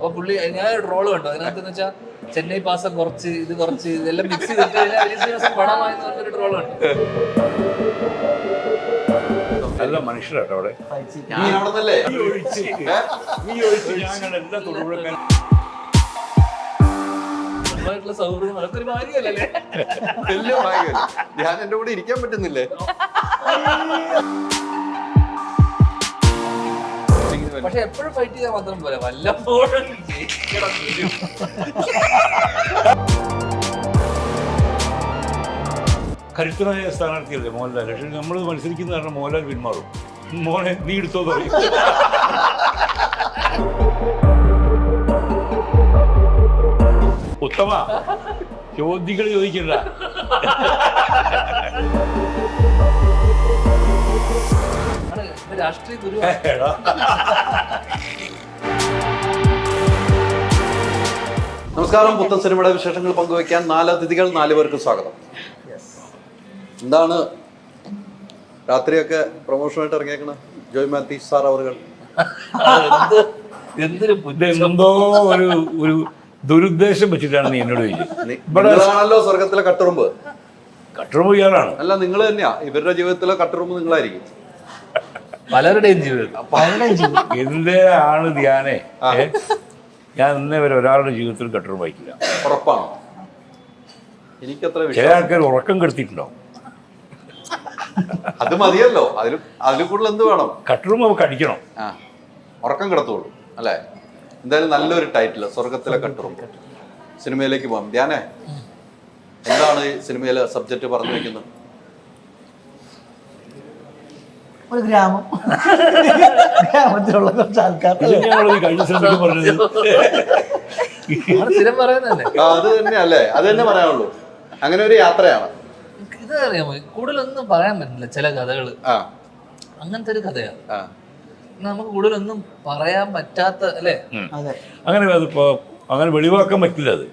അപ്പൊ പുള്ളി ഞാൻ ഒരു റോള് കണ്ടു. അതിനകത്ത് വെച്ചാൽ ചെന്നൈ പാസം കുറച്ച് ഇതെല്ലാം മിക്സ് ചെയ്തിട്ട് വിനീത് ശ്രീനിവാസൻ പടമായെന്ന് പറഞ്ഞൊരു ട്രോള് കണ്ടു. നല്ല മനുഷ്യരാട്ടോ അവിടെ. സൗഹൃദം അതൊക്കെ ഒരു ഭാഗ്യമല്ലേ? വലിയ ഭാഗ്യമല്ലേ? ഞാൻ എന്റെ കൂടെ ഇരിക്കാൻ പറ്റുന്നില്ലേ? പക്ഷെ എപ്പോഴും ഫൈറ്റ് ചെയ്താൽ മാത്രം പോലെ വല്ലപ്പോഴും കരുത്തനായ സ്ഥാനാർത്ഥിയല്ലേ മോഹൻലാൽ. പക്ഷെ നമ്മൾ മത്സരിക്കുന്ന കാരണം മോഹൻലാൽ പിന്മാറും. മോനെ നീ എടുത്തോ പറയും. ഉത്തമ ചോദ്യങ്ങൾ ചോദിക്കണ്ട. രാഷ്ട്രീയ ഗുരു. നമസ്കാരം. പുത്തൻ സിനിമയുടെ വിശേഷങ്ങൾ പങ്കുവയ്ക്കാൻ 4 അതിഥികൾ, 4 പേർക്ക് സ്വാഗതം. എന്താണ് രാത്രിയൊക്കെ പ്രൊമോഷനായിട്ട് ഇറങ്ങിയേക്കണ ജോയ് മാത്യു സാർ അവറുകൾ? എന്തോ ഒരു ദുരുദ്ദേശം വെച്ചിട്ടാണ് നീ എന്നോട് ചോദിച്ചത്. ഇവിടെയാണല്ലോ സ്വർഗത്തിലെ കട്ടുറുമ്പ്. കട്ടുറുമ്പ് ഇയാളാണ്. അല്ല, നിങ്ങൾ തന്നെയാ ഇവരുടെ ജീവിതത്തിലെ കട്ടുറുമ്പ്. നിങ്ങളായിരിക്കും പലരുടെയും ജീവിതം. എന്റെ ആണ് ധ്യാനേ. ഞാൻ ഇന്നേ വരെ ഒരാളുടെ ജീവിതത്തിൽ കട്ടുറുമ്പ് വായിക്കില്ല. ഉറപ്പാണ്. എനിക്കത്ര ചില ആൾക്കാർ ഉറക്കം കെടുത്തിട്ടുണ്ടോ? അത് മതിയല്ലോ. അതിൽ കൂടുതൽ എന്ത് വേണം? കട്ടുറുമ്പ് നമുക്ക് അടിക്കണം. ഉറക്കം കിടത്തോളൂ അല്ലേ? എന്തായാലും നല്ലൊരു ടൈറ്റിൽ, സ്വർഗത്തിലെ കട്ടുറുമ്പ്. സിനിമയിലേക്ക് പോകാം. ധ്യാനേ, എന്താണ് ഈ സിനിമയിലെ സബ്ജക്റ്റ് പറഞ്ഞു വെക്കുന്നത്? ഒരു ഗ്രാമം, ഗ്രാമത്തിലുള്ള കുറച്ച് ആൾക്കാർ. സ്ഥിരം പറയുന്നതല്ലേ. അത് തന്നെ അല്ലേ? അത് തന്നെ പറയാനുള്ളൂ. അങ്ങനെ ഒരു യാത്രയാണ്. ഇത് അറിയാമോ, കൂടുതലൊന്നും പറയാൻ പറ്റില്ല. ചില കഥകള് അങ്ങനത്തെ ഒരു കഥയാണ്. നമുക്ക് കൂടുതലൊന്നും പറയാൻ പറ്റാത്ത അല്ലേ? അങ്ങനെ വെളിവാക്കാൻ പറ്റില്ല. അത്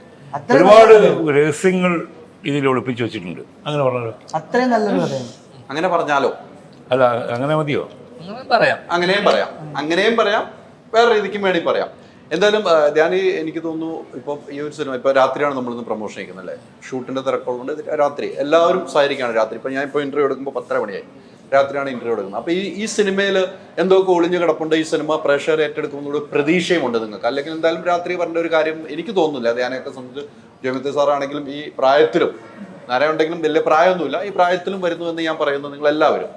ഒരുപാട് രഹസ്യങ്ങൾ ഇതിൽ ഒളിപ്പിച്ചു വെച്ചിട്ടുണ്ട്. അങ്ങനെ പറഞ്ഞാലോ? അത്രയും നല്ലൊരു കഥയാണ്. അങ്ങനെ പറഞ്ഞാലോ? അല്ല, അങ്ങനെ മതിയോ? അങ്ങനെയും പറയാം, വേറെ രീതിക്കും വേണ്ടി പറയാം. എന്തായാലും ഞാൻ എനിക്ക് തോന്നുന്നു ഇപ്പം ഈ ഒരു സിനിമ ഇപ്പൊ രാത്രിയാണ് നമ്മളിന്ന് പ്രൊമോഷൻ ചെയ്യുന്നത് അല്ലേ? ഷൂട്ടിന്റെ തിരക്കുള്ളതുകൊണ്ട് രാത്രി എല്ലാവരും സഹകരിക്കുകയാണ്. രാത്രി ഇപ്പൊ ഞാൻ ഇപ്പോൾ ഇന്റർവ്യൂ എടുക്കുമ്പോൾ 10:30 മണിയായി. രാത്രിയാണ് ഇന്റർവ്യൂ എടുക്കുന്നത്. അപ്പൊ ഈ സിനിമയിൽ എന്തൊക്കെ ഒളിഞ്ഞു കിടപ്പുണ്ട്. ഈ സിനിമ പ്രേക്ഷകർ ഏറ്റെടുക്കുന്നതോട് പ്രതീക്ഷയുമുണ്ട് നിങ്ങൾക്ക്. അല്ലെങ്കിൽ എന്തായാലും രാത്രി പറഞ്ഞ ഒരു കാര്യം എനിക്ക് തോന്നുന്നില്ല. ധ്യാനയൊക്കെ സംബന്ധിച്ച് ജോയ് സാറാണെങ്കിലും ഈ പ്രായത്തിലും, ആരെയുണ്ടെങ്കിലും വലിയ പ്രായമൊന്നുമില്ല, ഈ പ്രായത്തിലും വരുന്നു എന്ന് ഞാൻ പറയുന്നു നിങ്ങൾ എല്ലാവരും.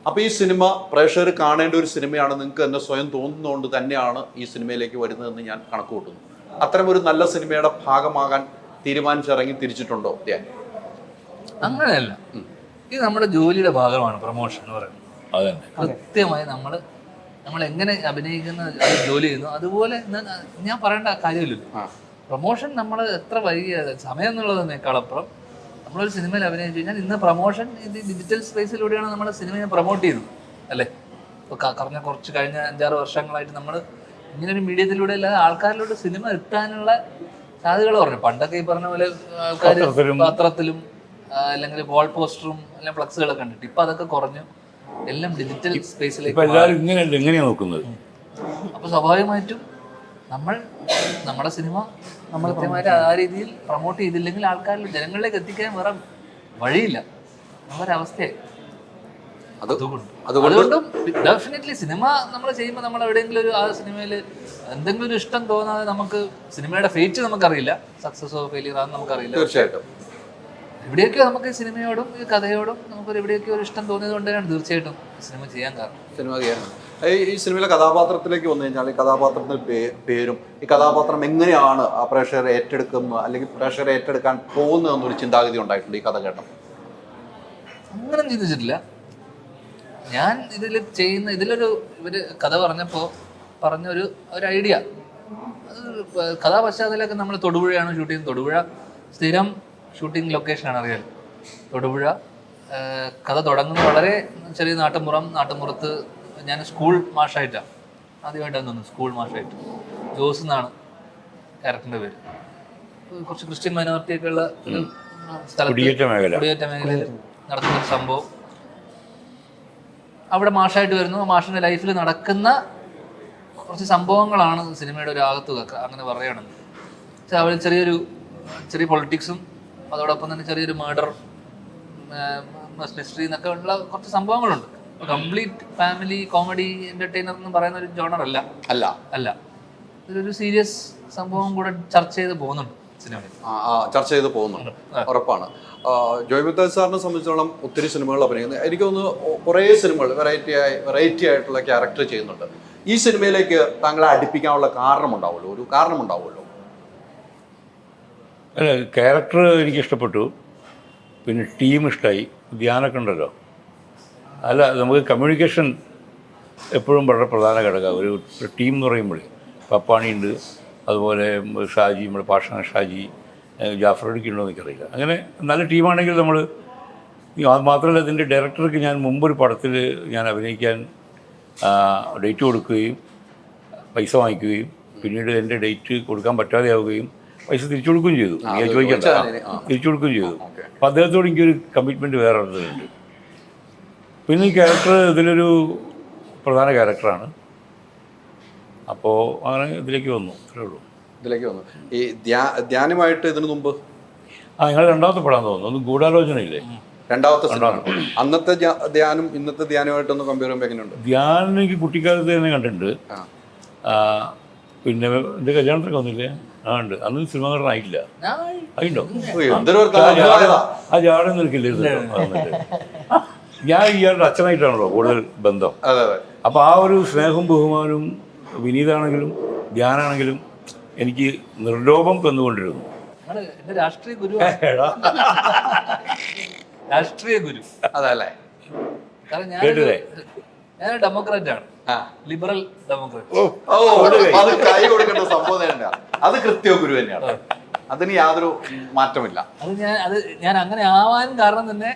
അപ്പൊ ഈ സിനിമ പ്രേക്ഷകർ കാണേണ്ട ഒരു സിനിമയാണ് നിങ്ങൾക്ക് തന്നെ സ്വയം തോന്നുന്നതുകൊണ്ട് തന്നെയാണ് ഈ സിനിമയിലേക്ക് വരുന്നതെന്ന് ഞാൻ കണക്ക് കൂട്ടുന്നു. അത്തരം ഒരു നല്ല സിനിമയുടെ ഭാഗമാകാൻ തീരുമാനിച്ചിറങ്ങി തിരിച്ചിട്ടുണ്ടോ ധ്യാൻ? അങ്ങനെയല്ല. ഇത് നമ്മുടെ ജോലിയുടെ ഭാഗമാണ് പ്രൊമോഷൻ എന്ന് പറയുന്നത്. കൃത്യമായി നമ്മൾ എങ്ങനെ അഭിനയിക്കുന്ന ജോലി ചെയ്യുന്നു അതുപോലെ ഞാൻ പറയേണ്ട കാര്യമില്ലല്ലോ. പ്രൊമോഷൻ നമ്മൾ എത്ര വൈകിയ സമയം എന്നുള്ളതിനേക്കാളപ്പുറം നമ്മളൊരു സിനിമയിൽ അഭിനയിച്ചു കഴിഞ്ഞാൽ ഇന്ന് പ്രൊമോഷൻ ഇത് ഡിജിറ്റൽ സ്പേസിലൂടെയാണ് നമ്മൾ സിനിമയെ പ്രൊമോട്ട് ചെയ്യുന്നത് അല്ലേ? ഇപ്പോൾ കഴിഞ്ഞ 5-6 വർഷങ്ങളായിട്ട് നമ്മൾ ഇങ്ങനൊരു മീഡിയത്തിലൂടെ അല്ലാതെ ആൾക്കാരിലോട്ട് സിനിമ എത്താനുള്ള സാധ്യതകൾ പറഞ്ഞു. പണ്ടൊക്കെ ഈ പറഞ്ഞ പോലെ ആൾക്കാർ പത്രത്തിലും അല്ലെങ്കിൽ വാൾ പോസ്റ്ററും അല്ലെങ്കിൽ ഫ്ലക്സുകളൊക്കെ കണ്ടിട്ട് ഇപ്പൊ അതൊക്കെ കുറഞ്ഞു. എല്ലാം ഡിജിറ്റൽ സ്പേസിലേക്ക്. അപ്പൊ സ്വാഭാവികമായിട്ടും നമ്മുടെ സിനിമ നമ്മൾ കൃത്യമായിട്ട് ആ രീതിയിൽ പ്രൊമോട്ട് ചെയ്തില്ലെങ്കിൽ ആൾക്കാരിൽ ജനങ്ങളിലേക്ക് എത്തിക്കാൻ വേറെ വഴിയില്ല. അവരവസ്ഥയായി. അതുകൊണ്ടും ഡെഫിനറ്റ്ലി സിനിമ നമ്മൾ ചെയ്യുമ്പോൾ നമ്മൾ എവിടെയെങ്കിലും ആ സിനിമയിൽ എന്തെങ്കിലും ഒരു ഇഷ്ടം തോന്നാതെ നമുക്ക് സിനിമയുടെ ഫേറ്റ് നമുക്കറിയില്ല. സക്സസോ ഫെയിലിയർ ആണെന്ന് നമുക്കറിയില്ല. തീർച്ചയായിട്ടും എവിടെയൊക്കെ നമുക്ക് ഈ സിനിമയോടും ഈ കഥയോടും നമുക്കൊരു എവിടെയൊക്കെ ഒരു ഇഷ്ടം തോന്നിയത് കൊണ്ട് തന്നെയാണ് തീർച്ചയായിട്ടും സിനിമ ചെയ്യാൻ കാരണം. സിനിമ ചെയ്യാൻ ഈ സിനിമയിലെ കഥാപാത്രത്തിലേക്ക് വന്നു കഴിഞ്ഞാൽ ഈ കഥാപാത്രത്തിന്റെ പേരും ഈ കഥാപാത്രം എങ്ങനെയാണ് ആ പ്രേക്ഷകരെ ഏറ്റെടുക്കുന്നത് അല്ലെങ്കിൽ പ്രേക്ഷകരെ ഏറ്റെടുക്കാൻ പോകുന്നതെന്നൊരു ചിന്താഗതി ഉണ്ടായിട്ടുണ്ട് ഈ കഥ കേട്ടോ? അങ്ങനെ ചിന്തിച്ചിട്ടില്ല ഞാൻ. ഇതിലൊരു ഇവര് കഥ പറഞ്ഞൊരു ഐഡിയ, കഥാപശ്ചാത്തലമൊക്കെ നമ്മൾ തൊടുപുഴയാണ് ഷൂട്ട് ചെയ്യുന്നത്. തൊടുപുഴ സ്ഥിരം ഷൂട്ടിംഗ് ലൊക്കേഷനാണ്, അറിയാലോ തൊടുപുഴ. കഥ തുടങ്ങുന്നത് വളരെ ചെറിയ നാട്ടുമ്പുറത്ത് ഞാൻ സ്കൂൾ മാഷായിട്ടാണ് ആദ്യമായിട്ടാണ് തോന്നുന്നത്. സ്കൂൾ മാഷായിട്ട് ജോസ് എന്നാണ് ക്യാരക്ടറിന്റെ പേര്. കുറച്ച് ക്രിസ്ത്യൻ മൈനോറിറ്റിയൊക്കെ ഉള്ള സ്ഥലത്ത് കുടിയേറ്റ മേഖലയിൽ നടക്കുന്ന ഒരു സംഭവം. അവിടെ മാഷായിട്ട് വരുന്നു. മാഷിന്റെ ലൈഫിൽ നടക്കുന്ന കുറച്ച് സംഭവങ്ങളാണ് സിനിമയുടെ ഒരു ആകത്തുക അങ്ങനെ പറയുകയാണെങ്കിൽ. പക്ഷെ അവർ ചെറിയ പൊളിറ്റിക്സും അതോടൊപ്പം തന്നെ ചെറിയൊരു മർഡർ മിസ്റ്ററി എന്നൊക്കെ ഉള്ള കുറച്ച് സംഭവങ്ങളുണ്ട്. കംപ്ലീറ്റ് ഫാമിലി കോമഡി എന്റർടൈനർ എന്ന് പറയുന്ന ഒരു ജോണർ അല്ല. ഇതൊരു സീരിയസ് സംഭവം കൂടെ ചർച്ച ചെയ്ത് പോകുന്നുണ്ട് സിനിമയിൽ. ചർച്ച ചെയ്ത് പോകുന്നുണ്ട്, ഉറപ്പാണ്. ജോയ് ബത്താസ് സാറിനെ സംബന്ധിച്ചിടത്തോളം ഒത്തിരി സിനിമകൾ അഭിനയിക്കുന്നത്, എനിക്ക് തോന്നുന്നു കുറേ സിനിമകൾ വെറൈറ്റി ആയിട്ടുള്ള ക്യാരക്ടർ ചെയ്യുന്നുണ്ട്. ഈ സിനിമയിലേക്ക് താങ്കളെ അടുപ്പിക്കാനുള്ള ഒരു കാരണമുണ്ടാവുമല്ലോ. അല്ല, ക്യാരക്ടർ എനിക്ക് ഇഷ്ടപ്പെട്ടു, പിന്നെ ടീം ഇഷ്ടമായി. ധ്യാനമൊക്കെ ഉണ്ടല്ലോ. അല്ല, നമുക്ക് കമ്മ്യൂണിക്കേഷൻ എപ്പോഴും വളരെ പ്രധാന ഘടകമാണ്. ഒരു ടീം എന്ന് പറയുമ്പോൾ പപ്പാണിയുണ്ട്, അതുപോലെ ഷാജി, നമ്മുടെ പാഷാന ഷാജി, ജാഫറടിക്ക് ഉണ്ടോ എനിക്കറിയില്ല. അങ്ങനെ നല്ല ടീമാണെങ്കിൽ നമ്മൾ, അത് മാത്രമല്ല ഇതിൻ്റെ ഡയറക്ടർക്ക് ഞാൻ മുമ്പൊരു പടത്തിൽ ഞാൻ അഭിനയിക്കാൻ ഡേറ്റ് കൊടുക്കുകയും പൈസ വാങ്ങിക്കുകയും പിന്നീട് എൻ്റെ ഡേറ്റ് കൊടുക്കാൻ പറ്റാതെയാവുകയും പൈസ തിരിച്ചു കൊടുക്കുകയും ചെയ്തു. ചോദിക്കണ്ട, തിരിച്ചു കൊടുക്കുകയും ചെയ്തു. അപ്പോൾ അദ്ദേഹത്തോട് എനിക്കൊരു കമ്മിറ്റ്മെൻറ്റ് വേറെ ഉണ്ട്. പിന്നെ ഈ ക്യാരക്ടർ ഇതിലൊരു പ്രധാന ക്യാരക്ടറാണ്. അപ്പോൾ അങ്ങനെ ഇതിലേക്ക് വന്നു, അത്രേ ഉള്ളൂ. ഈ ധ്യാനമായിട്ട് ഇതിനു മുമ്പ് നിങ്ങൾ രണ്ടാമത്തെ പടം തോന്നുന്നു, ഒന്ന് ഗൂഢാലോചനയില്ലേ? രണ്ടാമത്തെ സിനിമ. അന്നത്തെ ധ്യാനം ഇന്നത്തെ ധ്യാനമായിട്ടൊന്ന് കമ്പയർ ചെയ്യുമ്പോൾ എങ്ങനെയുണ്ട്? ധ്യാനം എനിക്ക് കുട്ടിക്കാലത്ത് തന്നെ കണ്ടിട്ടുണ്ട്. പിന്നെ എൻ്റെ കല്യാണത്തിനൊക്കെ വന്നില്ലേ? ഉണ്ട്. അന്ന് സിനിമ നടനായിട്ടില്ല. ആയിട്ടോ? ആ ജാടം നിൽക്കില്ലേ? ഞാൻ ഇയാളുടെ അച്ഛനായിട്ടാണല്ലോ കൂടുതൽ ബന്ധം. അപ്പോൾ ആ ഒരു സ്നേഹവും ബഹുമാനവും വിനീതാണെങ്കിലും ധ്യാനാണെങ്കിലും എനിക്ക് നിർലോഭം തന്നുകൊണ്ടിരുന്നു. രാഷ്ട്രീയ ഗുരു അതല്ലേ? കേട്ടില്ലേ? ഞാൻ ഡെമോക്രാറ്റ് ആണ്, ലിബറൽ ഡെമോക്രാറ്റ്. അത് കൈ കൊടുക്കേണ്ട സംഭവം തന്നെയാണ്. അത് കൃത്യ ഗുരു തന്നെയാണ്, അതിന് യാതൊരു മാറ്റമില്ല. അത് ഞാൻ അങ്ങനെ ആവാൻ കാരണം തന്നെ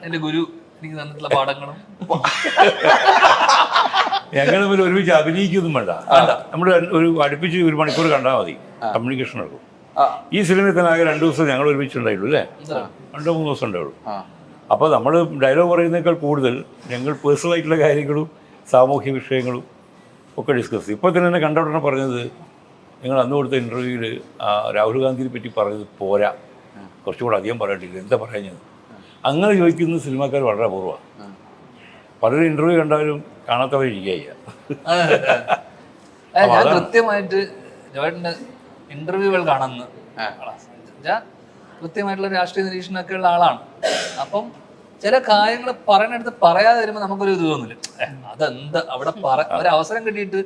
എൻ്റെ ഗുരു എനിക്ക് തന്നിട്ടുള്ള പാഠങ്ങളും. ഞങ്ങൾ തമ്മിൽ ഒരുമിച്ച് അഭിനയിക്കൊന്നും വേണ്ട, നമ്മൾ ഒരു അടുപ്പിച്ച് 1 മണിക്കൂർ കണ്ടാൽ മതി, കമ്മ്യൂണിക്കേഷൻ നടക്കും. ഈ സിനിമയിൽ തന്നെ ആകെ 2 ദിവസം ഞങ്ങൾ ഒരുമിച്ചുണ്ടായുള്ളൂ അല്ലേ? 2-3 ദിവസം ഉണ്ടാവുള്ളൂ. അപ്പോൾ നമ്മൾ ഡയലോഗ് പറയുന്നതിനേക്കാൾ കൂടുതൽ ഞങ്ങൾ പേഴ്സണലായിട്ടുള്ള കാര്യങ്ങളും സാമൂഹ്യ വിഷയങ്ങളും ഒക്കെ ഡിസ്കസ് ചെയ്യും. ഇപ്പോൾ തന്നെ കണ്ട ഉടനെ പറഞ്ഞത്, നിങ്ങൾ അന്ന് കൊടുത്ത ഇൻ്റർവ്യൂവിൽ രാഹുൽ ഗാന്ധിയെ പറ്റി പറഞ്ഞത് പോരാ, കുറച്ചുകൂടെ അധികം പറയട്ടില്ല, എന്താ പറയാൻ ഞാൻ? അങ്ങനെ ചോദിക്കുന്ന സിനിമാക്കാർ വളരെ അപൂർവമാണ്. പലരും ഇൻ്റർവ്യൂ കണ്ടാലും കാണാത്തവരിയ്ക്കുക. ഞാൻ കൃത്യമായിട്ട് ജോയിന്റെ ഇന്റർവ്യൂകൾ കാണുന്ന കൃത്യമായിട്ടുള്ള രാഷ്ട്രീയ നിരീക്ഷണമൊക്കെ ഉള്ള ആളാണ്. അപ്പം ചില കാര്യങ്ങൾ പറയുന്നിടത്ത് പറയാതെ വരുമ്പോൾ നമുക്കൊരു ഇത് തോന്നില്ല, അതെന്താ അവിടെ ഒരു അവസരം കിട്ടിയിട്ട്.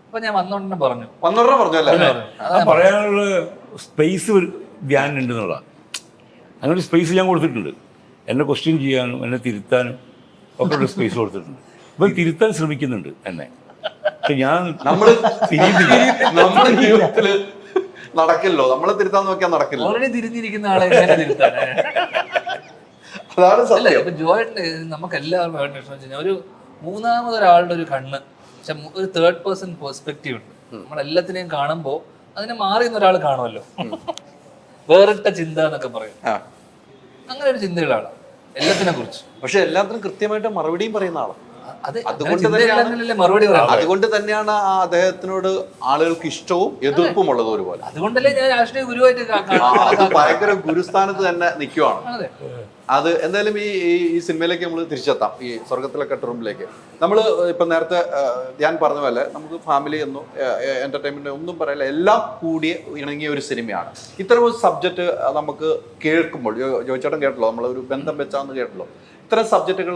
ഇപ്പൊ ഞാൻ വന്നോണ്ടന്നെ പറഞ്ഞു പറയാനുള്ള സ്പേസ് ധ്യാനം ഉണ്ടെന്നുള്ള അങ്ങനെ ഒരു സ്പേസ് ഞാൻ കൊടുത്തിട്ടുണ്ട്. എന്നെ ക്വസ്റ്റ്യൻ ചെയ്യാനും എന്നെ തിരുത്താനും ഒക്കെ ഒരു സ്പേസ് കൊടുത്തിട്ടുണ്ട്. ഇപ്പം തിരുത്താൻ ശ്രമിക്കുന്നുണ്ട് എന്നെ, പക്ഷെ ഞാൻ നമ്മുടെ ജീവിതത്തിൽ നടക്കില്ലോ, നമ്മളെ തിരുത്താൻ നോക്കിയാൽ നടക്കില്ല. ഓൾറെഡി തിരിഞ്ഞിരിക്കുന്ന ആളെ എങ്ങനെ തിരുത്താൻ? അല്ല, ഇപ്പൊ ജോയിന്റ് നമുക്ക് എല്ലാവർക്കും ഒരു മൂന്നാമതൊരാളുടെ ഒരു കണ്ണ്, പക്ഷെ ഒരു തേർഡ് പേഴ്സൺ പെർസ്പെക്റ്റീവ് ഉണ്ട്. നമ്മളെല്ലാത്തിനെയും കാണുമ്പോൾ അതിനെ മാറിയുന്ന ഒരാൾ കാണുമല്ലോ, വേറിട്ട ചിന്ത എന്നൊക്കെ പറയും. അങ്ങനെ ഒരു ചിന്തയുള്ള ആളാണ് എല്ലാത്തിനെ കുറിച്ച്. പക്ഷെ എല്ലാത്തിനും കൃത്യമായിട്ട് മറുപടിയും പറയുന്ന ആളാണ്. മറുപടി പറയാം. അതുകൊണ്ട് തന്നെയാണ് ആ അദ്ദേഹത്തിനോട് ആളുകൾക്ക് ഇഷ്ടവും എതിർപ്പും ഉള്ളത് ഒരുപോലെ. അതുകൊണ്ടല്ലേ ഞാൻ രാഷ്ട്രീയ ഗുരുവായിട്ട് ഭയങ്കര ഗുരുസ്ഥാനത്ത് തന്നെ നിൽക്കുവാണ്. അത് എന്തായാലും ഈ സിനിമയിലേക്ക് നമ്മൾ തിരിച്ചെത്താം. ഈ സ്വർഗത്തിലെ കട്ടുറുമ്പിലേക്ക് നമ്മൾ ഇപ്പം നേരത്തെ ഞാൻ പറഞ്ഞ പോലെ നമുക്ക് ഫാമിലി എന്നോ എന്റർടൈൻമെന്റ് ഒന്നും പറയില്ല, എല്ലാം കൂടി ഇണങ്ങിയ ഒരു സിനിമയാണ്. ഇത്തരം ഒരു സബ്ജക്റ്റ് നമുക്ക് കേൾക്കുമ്പോൾ, ജോയിച്ചേട്ടൻ കേട്ടല്ലോ, നമ്മളൊരു ബന്ധം വെച്ചാന്ന് കേട്ടല്ലോ, ഇത്തരം സബ്ജക്റ്റുകൾ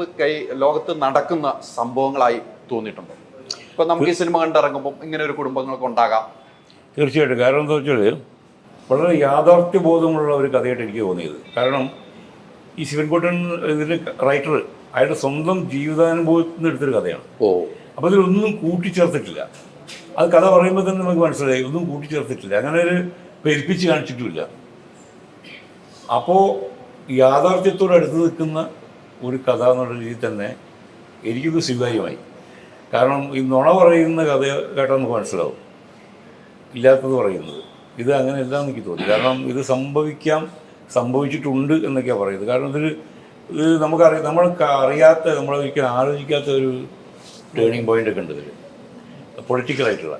ലോകത്ത് നടക്കുന്ന സംഭവങ്ങളായി തോന്നിയിട്ടുണ്ടോ? ഇപ്പം നമുക്ക് ഈ സിനിമ കണ്ടിറങ്ങുമ്പോൾ ഇങ്ങനെ ഒരു കുടുംബങ്ങൾക്ക് ഉണ്ടാകാം. തീർച്ചയായിട്ടും. കാരണം എന്താ വെച്ചാൽ വളരെ യാഥാർത്ഥ്യബോധമുള്ള ഒരു കഥയായിട്ട് എനിക്ക് തോന്നിയത്. കാരണം ഈ ശിവൻകുട്ടൻ ഇതിൻ്റെ റൈറ്റർ അയാളുടെ സ്വന്തം ജീവിതാനുഭവത്തിൽ നിന്ന് എടുത്തൊരു കഥയാണ്. അപ്പോൾ ഇതിലൊന്നും കൂട്ടിച്ചേർത്തിട്ടില്ല. അത് കഥ പറയുമ്പോൾ തന്നെ നമുക്ക് മനസ്സിലായി, ഒന്നും കൂട്ടിച്ചേർത്തിട്ടില്ല, അങ്ങനെ ഒരു പെരുപ്പിച്ച് കാണിച്ചിട്ടുമില്ല. അപ്പോൾ യാഥാർത്ഥ്യത്തോട് അടുത്ത് നിൽക്കുന്ന ഒരു കഥ എന്നുള്ള രീതിയിൽ തന്നെ എനിക്കിത് സ്വീകാര്യമായി. കാരണം ഈ നുണ പറയുന്ന കഥ കേട്ടാൽ നമുക്ക് മനസ്സിലാവും, ഇല്ലാത്തത് പറയുന്നത്. ഇത് അങ്ങനെ എല്ലാം എനിക്ക് തോന്നി. കാരണം ഇത് സംഭവിച്ചിട്ടുണ്ട് എന്നൊക്കെയാണ് പറയുന്നത്. കാരണം ഇത് നമുക്കറിയാം, നമ്മൾക്ക് അറിയാത്ത, നമ്മളൊരിക്കലും ആലോചിക്കാത്ത ഒരു ടേണിംഗ് പോയിൻ്റൊക്കെ ഉണ്ട് ഇതിൽ. പൊളിറ്റിക്കലായിട്ടുള്ള.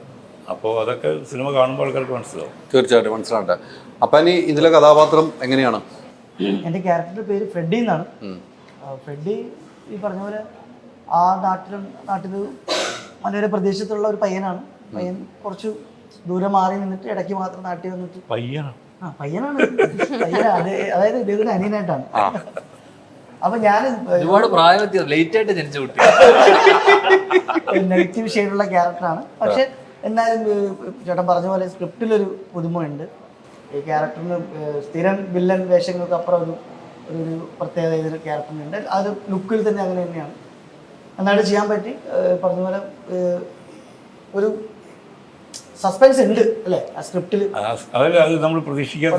അപ്പോൾ അതൊക്കെ സിനിമ കാണുമ്പോൾ ആൾക്കാർക്ക് മനസ്സിലാവും. തീർച്ചയായിട്ടും മനസ്സിലാവട്ടെ. അപ്പം ഇനി ഇതിലെ കഥാപാത്രം എങ്ങനെയാണ്? എൻ്റെ ക്യാരക്ടറുടെ പേര് ഫ്രെഡി എന്നാണ്. ഫ്രെഡി ഈ പറഞ്ഞ പോലെ ആ നാട്ടിൽ മലയോര പ്രദേശത്തുള്ള ഒരു പയ്യനാണ്. പയ്യൻ കുറച്ച് ദൂരെ മാറി നിന്നിട്ട് ഇടയ്ക്ക് മാത്രം നാട്ടിൽ വന്നിട്ട് പയ്യനാണ്. പയ്യനാണ്. അതായത് ഇദ്ദേഹത്തിന് അനിയനായിട്ടാണ്. അപ്പൊ ഞാൻ ഒരുപാട് പ്രായവ്യത്യാസം, ലേറ്റ് ആയിട്ട് ജനിച്ച കുട്ടി. നെഗറ്റീവ് ഷെയ്ഡുള്ള ക്യാരക്ടറാണ്. പക്ഷെ എന്നാലും ചേട്ടൻ പറഞ്ഞ പോലെ സ്ക്രിപ്റ്റിലൊരു പുതുമയുണ്ട്. ഈ ക്യാരക്ടറിന് സ്ഥിരം വില്ലൻ വേഷങ്ങൾക്ക് അപ്പുറം ഒരു പ്രത്യേകത ഇതിൽ ക്യാരക്ടറിനുണ്ട്. അത് ലുക്കിൽ തന്നെ അങ്ങനെ തന്നെയാണ്. നന്നായിട്ട് ചെയ്യാൻ പറ്റി. പറഞ്ഞ പോലെ ഒരു സസ്പെൻസ് ഉണ്ട് അല്ലേ ആ സ്ക്രിപ്റ്റിൽ. അത് നമ്മൾ പ്രതീക്ഷിക്കാത്ത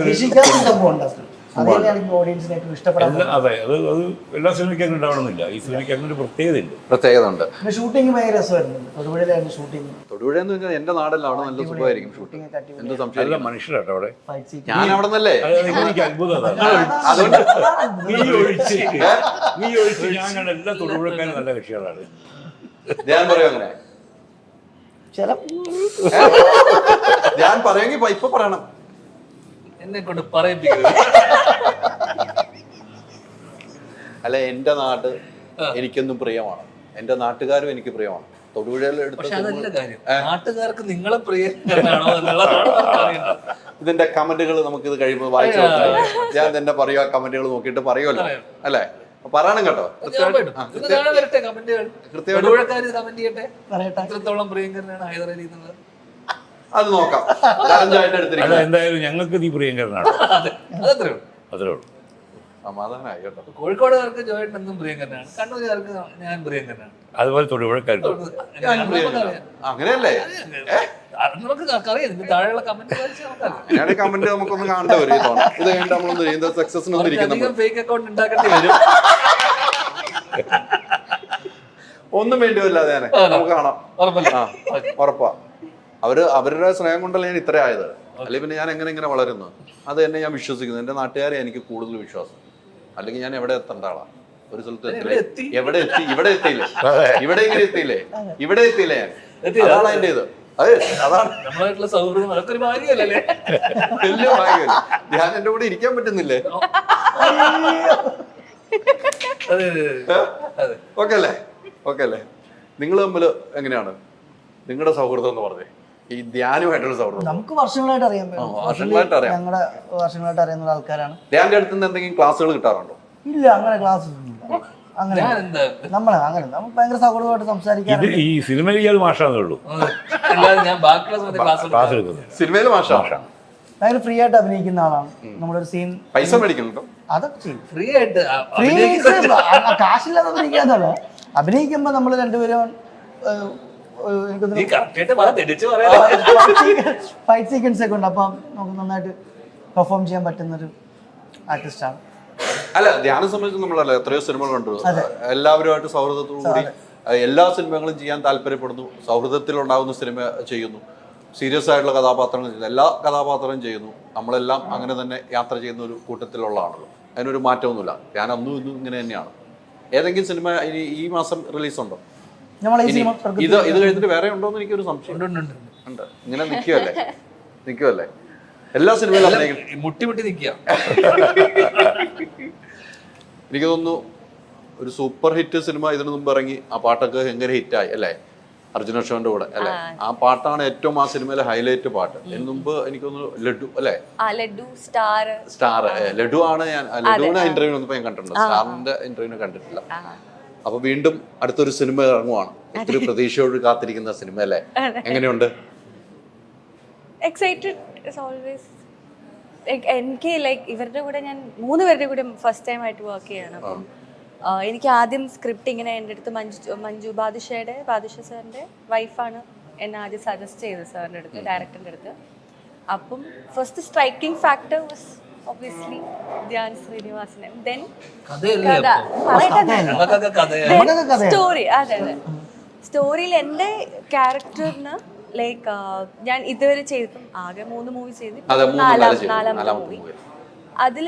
സംഭവമുണ്ട് ആ സ്ക്രിപ്റ്റ്. അത് തന്നെയാണ് എനിക്ക് ഓഡിയൻസിന് ഏറ്റവും ഇഷ്ടപ്പെടാൻ. അതെ, അത് എല്ലാ സിനിമയ്ക്കും അങ്ങനെ ഉണ്ടാവണമെന്നില്ല. ഈ സിനിമയ്ക്ക് അങ്ങനെ ഒരു പ്രത്യേകതയുണ്ട്. പിന്നെ ഷൂട്ടിംഗ് ഭയങ്കര രസമായിരുന്നു. തൊടുപുഴയിലായിരുന്നു ഷൂട്ടിംഗ്. തൊടുപുഴ എന്ന് വെച്ചാൽ എന്റെ നാടല്ല, അവിടെ നല്ല സുഖമായിരിക്കും ഷൂട്ടിംഗ്. എന്ത് സംശയം? നല്ല മനുഷ്യരാട്ടോ അവിടെ. ഞാൻ അവിടെ നിന്നല്ലേ. എനിക്ക് അത്ഭുതം അതുകൊണ്ട് നീ ഒഴിച്ച് ഞാൻ കണ്ട എല്ലാ തൊടുപുഴക്കാരും നല്ല കക്ഷികളാണ്. ഞാൻ പറയും അങ്ങനെ. ചില ഞാൻ പറയുമെങ്കിൽ ഇപ്പൊ പറയണം. എന്നെ കൊണ്ട് പറയിപ്പിക്കുന്നത്. അല്ല, എന്റെ നാട് എനിക്കെന്നും പ്രിയമാണ്. എന്റെ നാട്ടുകാരും എനിക്ക് പ്രിയമാണ്. തൊടുപുഴയിൽ പക്ഷെ അതല്ല കാര്യം, നാട്ടുകാർക്ക് നിങ്ങളെ പ്രിയങ്കരനാണോ എന്നുള്ളതാണ് അറിയേണ്ടത്. ഇതിന്റെ കമന്റുകൾ നമുക്ക് ഇത് കഴിയുമ്പോൾ വായിച്ചു നോക്കാം. ഞാൻ തന്നെ പറയുക, കമന്റുകൾ നോക്കിയിട്ട് പറയുമല്ലോ അല്ലേ? പറയണം കേട്ടോ. വരട്ടെ കമന്റുകൾ, തൊടുപുഴക്കാര് കമന്റ് ചെയ്യട്ടെ എത്രത്തോളം പ്രിയങ്കരനാണ് ഹൈദർ അലി എന്നുള്ളത്. അത് നോക്കാം. ചലഞ്ചായിട്ട് എടുത്തിരിക്കുന്നത്. അല്ല, എന്തായാലും ഞങ്ങൾക്ക് നീ പ്രിയങ്കരനാണ്. അതത്രേ ഉള്ളൂ. അത്രേ ഉള്ളൂ. സമാധാനമായി കേട്ടോ. കോഴിക്കോടുകാർക്ക് ജോയേട്ടൻ എന്നും പ്രിയങ്കരനാണ്, കണ്ണൂരുകാർക്ക് ഞാൻ പ്രിയങ്കരനാണ്, അതുപോലെ തൊടുപുഴക്കാർക്ക് അങ്ങനെയല്ലേ? നമുക്ക് അറിയാം. ഇതിന്റെ താഴെയുള്ള കമന്റ് അങ്ങനെയാണ് കമന്റ് നമുക്കൊന്ന് കാണേണ്ട വരും. ഇത് കഴിഞ്ഞിട്ട് നമ്മളൊന്ന് ചെയ്യുന്നത് സക്സസിനൊന്നും ഇരിക്കുന്നു. ഫേക്ക് അക്കൗണ്ട് ഉണ്ടാക്കേണ്ടി വരും. ഒന്നും വേണ്ടി വരില്ല. അതെ, നമുക്ക് കാണാം. ഉറപ്പാ. അവരുടെ സ്നേഹം കൊണ്ടല്ലേ ഞാൻ ഇത്ര ആയത്. അല്ലെങ്കിൽ പിന്നെ ഞാൻ എങ്ങനെ വളരുന്നു അത് തന്നെ ഞാൻ വിശ്വസിക്കുന്നു. എൻ്റെ നാട്ടുകാരെ എനിക്ക് കൂടുതൽ വിശ്വാസം. അല്ലെങ്കിൽ ഞാൻ എവിടെ എത്തേണ്ട ആളാ. ഒരു സ്ഥലത്ത് എവിടെ എത്തി? ഇവിടെ എത്തിയില്ലേ? ഇവിടെ ഇങ്ങനെ എത്തിയില്ലേ? ഇവിടെ എത്തിയില്ലേ? ഞാൻ അതാണ് എൻ്റെ ഇത്. അതാണ് നമ്മളായിട്ടുള്ള സൗഹൃദം. അതൊക്കെ ഒരു ഭാഗ്യമല്ലേ? വലിയ ഭാഗ്യമല്ലേ? ഞാൻ എൻ്റെ കൂടെ ഇരിക്കാൻ പറ്റുന്നില്ലേ? ഓക്കെ അല്ലേ? ഓക്കെ അല്ലേ? നിങ്ങൾ തമ്മിൽ എങ്ങനെയാണ് നിങ്ങളുടെ സൗഹൃദം എന്ന് പറഞ്ഞേ? ഈ ധ്യാനുമായിട്ടുള്ള സൗഹൃദം നമുക്ക് വർഷങ്ങളായിട്ട് അറിയാം. വർഷങ്ങളായിട്ട് അറിയാം. ഞങ്ങളുടെ വർഷങ്ങളായിട്ട് അറിയുന്ന ആൾക്കാരാണ്. ധ്യാന്റെ അടുത്ത് നിന്ന് എന്തെങ്കിലും ക്ലാസ്സുകൾ കിട്ടാറുണ്ടോ? ഇല്ല, അങ്ങനെ ക്ലാസ് അങ്ങനെ നമ്മൾ ഭയങ്കര സൗഹൃദമായിട്ട് സംസാരിക്കാൻ. ഈ സിനിമയിൽ ഇയാൾ മാഷാന്നേ ഉള്ളൂ. ഞാൻ ക്ലാസ് എടുക്കുന്നത് സിനിമയിൽ മാഷാണ്. ഭയങ്കര ഫ്രീ ആയിട്ട് അഭിനയിക്കുന്ന ആളാണ്. നമ്മളൊരു സീൻ പൈസ മേടിക്കുന്നുണ്ടോ? അതൊക്കെ ചെയ്യും. ഫ്രീ ആയിട്ട് കാശില്ലാതെ അഭിനയിക്കാന്നല്ല. അഭിനയിക്കുമ്പോ നമ്മൾ രണ്ടുപേരും ഫൈറ്റ് സീക്വൻസ് ഒക്കെ ഉണ്ട്. അപ്പം നമുക്ക് നന്നായിട്ട് പെർഫോം ചെയ്യാൻ പറ്റുന്നൊരു ആർട്ടിസ്റ്റാണ്. അല്ല, ധ്യാനം സംബന്ധിച്ച് നമ്മളല്ല എത്രയോ സിനിമകൾ കണ്ടു. എല്ലാവരുമായിട്ട് സൗഹൃദത്തോടുകൂടി എല്ലാ സിനിമകളും ചെയ്യാൻ താല്പര്യപ്പെടുന്നു. സൗഹൃദത്തിലുണ്ടാകുന്ന സിനിമ ചെയ്യുന്നു. സീരിയസ് ആയിട്ടുള്ള കഥാപാത്രങ്ങൾ ചെയ്യുന്നു. എല്ലാ കഥാപാത്രവും ചെയ്യുന്നു. നമ്മളെല്ലാം അങ്ങനെ തന്നെ യാത്ര ചെയ്യുന്ന ഒരു കൂട്ടത്തിലുള്ളതാണല്ലോ. അതിനൊരു മാറ്റമൊന്നുമില്ല. ഞാൻ അന്നും ഇന്നും ഇങ്ങനെ തന്നെയാണ്. ഏതെങ്കിലും സിനിമ ഇനി ഈ മാസം റിലീസുണ്ടോ? ഇത് കഴിഞ്ഞിട്ട് വേറെ ഉണ്ടോ എന്ന് എനിക്കൊരു സംശയം ഉണ്ട്. ഇങ്ങനെ നിൽക്കുവല്ലേ എല്ലാ സിനിമയിലും മുട്ടി നിൽക്കുക. എനിക്ക് തോന്നുന്നു ഒരു സൂപ്പർ ഹിറ്റ് സിനിമ ഇതിനു മുമ്പ് ഇറങ്ങി. ആ പാട്ടൊക്കെ ഭയങ്കര ഹിറ്റായി അല്ലേ? അർജുന അശോകന്റെ കൂടെ അല്ലേ? ആ പാട്ടാണ് ഏറ്റവും ആ സിനിമയിലെ ഹൈലൈറ്റ് പാട്ട്. ഇതിനു മുമ്പ് എനിക്ക് തോന്നുന്നു ലഡു അല്ലേ? സ്റ്റാർ ലഡു ആണ്. ഞാൻ ലഡുവിന്റെ ഇന്റർവ്യൂ ഒന്നും ഞാൻ കണ്ടിട്ടുണ്ട്. സ്റ്റാറിന്റെ ഇന്റർവ്യൂ കണ്ടിട്ടില്ല. അപ്പൊ വീണ്ടും അടുത്തൊരു സിനിമ ഇറങ്ങുവാണ്. ഒത്തിരി പ്രതീക്ഷയോട് കാത്തിരിക്കുന്ന സിനിമ അല്ലേ? എങ്ങനെയുണ്ട്? എനിക്ക് ഇവരുടെ കൂടെ ഞാൻ 3 പേരുടെ കൂടെ ഫസ്റ്റ് ടൈം ആയിട്ട് വർക്ക് ചെയ്യാണ്. അപ്പം എനിക്ക് ആദ്യം സ്ക്രിപ്റ്റ് ഇങ്ങനെ എൻ്റെ അടുത്ത് മഞ്ജു ബാദുഷ സാറിൻ്റെ വൈഫാണ് എന്നെ ആദ്യം സജസ്റ്റ് ചെയ്തത് സാറിൻ്റെ അടുത്ത്, ഡയറക്ടറിൻ്റെ അടുത്ത്. അപ്പം first striking factor was obviously Dhyan Sreenivasan. then story. അതെ സ്റ്റോറിയിൽ എൻ്റെ ക്യാരക്ടറിന് ലൈക്ക് ഞാൻ ഇതുവരെ ചെയ്തിട്ടും ആകെ 3 മൂവി ചെയ്തു. നാലാമത്തെ മൂവി അതിൽ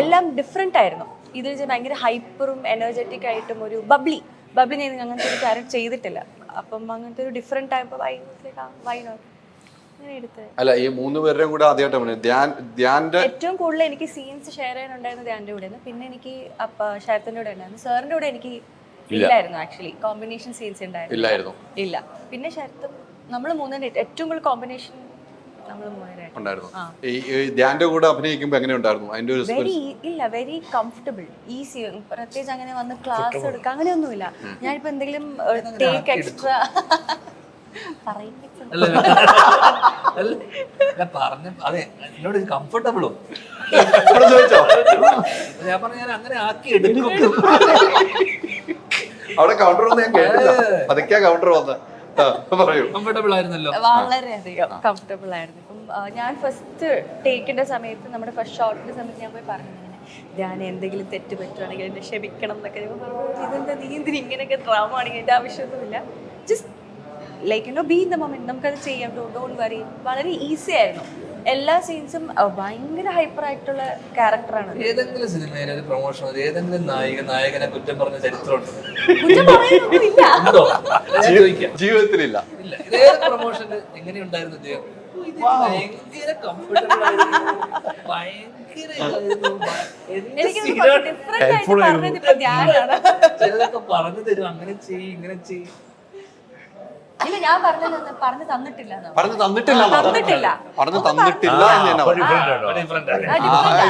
എല്ലാം ഡിഫറെൻ്റ് ആയിരുന്നു. ഇതിൽ ഭയങ്കര ഹൈപ്പറും എനർജറ്റിക് ആയിട്ടും ഒരു ബബ്ലി ഞാൻ അങ്ങനത്തെ ഒരു ക്യാരക്ടർ ചെയ്തിട്ടില്ല. അപ്പം അങ്ങനത്തെ ഒരു ഡിഫറെന്റ് ടൈപ്പ് വൈ നോട്ട് അങ്ങനെ എടുത്തത്. അല്ല ഈ 3 പേരുടെയും കൂടെ ആദ്യമായിട്ടാണ് ധ്യാന്റെ ഏറ്റവും കൂടുതൽ എനിക്ക് സീൻസ് ഷെയർ ചെയ്യാനുണ്ടായിരുന്നത് ധ്യാന്റെ കൂടെ, പിന്നെ എനിക്ക് ശരത്തിന്റെ കൂടെ ഉണ്ടായിരുന്നു. സാറിന്റെ കൂടെ എനിക്ക് ഇല്ലായിരുന്നു ആക്ച്വലി, കോമ്പിനേഷൻ സീൻസ് ഇല്ലായിരുന്നു. ഇല്ല. പിന്നെ ശരത്തും നമ്മൾ മൂന്നിന്റെ ഏറ്റവും കൂടുതൽ കോമ്പിനേഷൻ നമ്മൾ മൂന്നുപേരായിരുന്നു. ഉണ്ടായിരുന്നു. ഈ ധ്യാന്റെ കൂടെ അഭിനയിക്കുമ്പോൾ എങ്ങനെ ഉണ്ടായിരുന്നു അതിന്റെ ഒരു വെരി കംഫർട്ടബിൾ, ഈസി. പ്രത്യേകിച്ച് അങ്ങനെ വന്ന് ക്ലാസ് എടുക്കുക അങ്ങനെയൊന്നുമില്ല. ഞാനിപ്പോ എന്തെങ്കിലും ടേക്ക് എക്സ്ട്രാ പറഞ്ഞ അതെ എന്നോട് കംഫർട്ടബിളോ ചോദിച്ചോ? ഞാൻ പറഞ്ഞ ഞാൻ അങ്ങനെ ആക്കി എടുക്കും. അവിടെ കൗണ്ടർ വന്ന് ഞാൻ കേട്ടില്ല, അതൊക്കെയാ കൗണ്ടർ വന്ന. പറയൂ. കംഫർട്ടബിൾ ആയിരുന്നല്ലോ. വളരെയധികം കംഫർട്ടബിൾ ആയിരുന്നു. ഇപ്പം ഞാൻ ഫസ്റ്റ് ടേക്കിന്റെ സമയത്ത്, നമ്മുടെ ഫസ്റ്റ് ഷോട്ടിന്റെ സമയത്ത് ഞാൻ പോയി പറഞ്ഞു, ഞാൻ എന്തെങ്കിലും തെറ്റ് പറ്റുവാണെങ്കിൽ എന്നെ ക്ഷമിക്കണം എന്നൊക്കെ. ഇതെന്താ നീ എന്തിന് ഇങ്ങനെയൊക്കെ ഡ്രാമ ആണെങ്കിൽ എൻ്റെ ആവശ്യമൊന്നുമില്ല, just like you know be in the moment, നമുക്കത് ചെയ്യാം, ഡോണ്ട് വറി. വളരെ ഈസി ആയിരുന്നു. എല്ലാ സീൻസും ഭയങ്കര ഹൈപ്പർ ആയിട്ടുള്ള ക്യാരക്ടറാണ്. ഏതെങ്കിലും സിനിമയിലെ ഒരു പ്രൊമോഷൻ ഏതെങ്കിലും നായകനെ കുറ്റം പറഞ്ഞ ചരിത്രമുണ്ടോ? ജീവിതത്തിലില്ല. ഇല്ല. ഇതേത് പ്രൊമോഷന് എങ്ങനെയുണ്ടായിരുന്നു അദ്ദേഹം? ഭയങ്കര കംഫർട്ടബിൾ ആയിരുന്നു, ഭയങ്കര ചിലതൊക്കെ പറഞ്ഞു തരും, അങ്ങനെ ചെയ്യും ഇങ്ങനെ ചെയ്യും. ഇല്ല, ഞാൻ പറഞ്ഞു തന്നിട്ടില്ല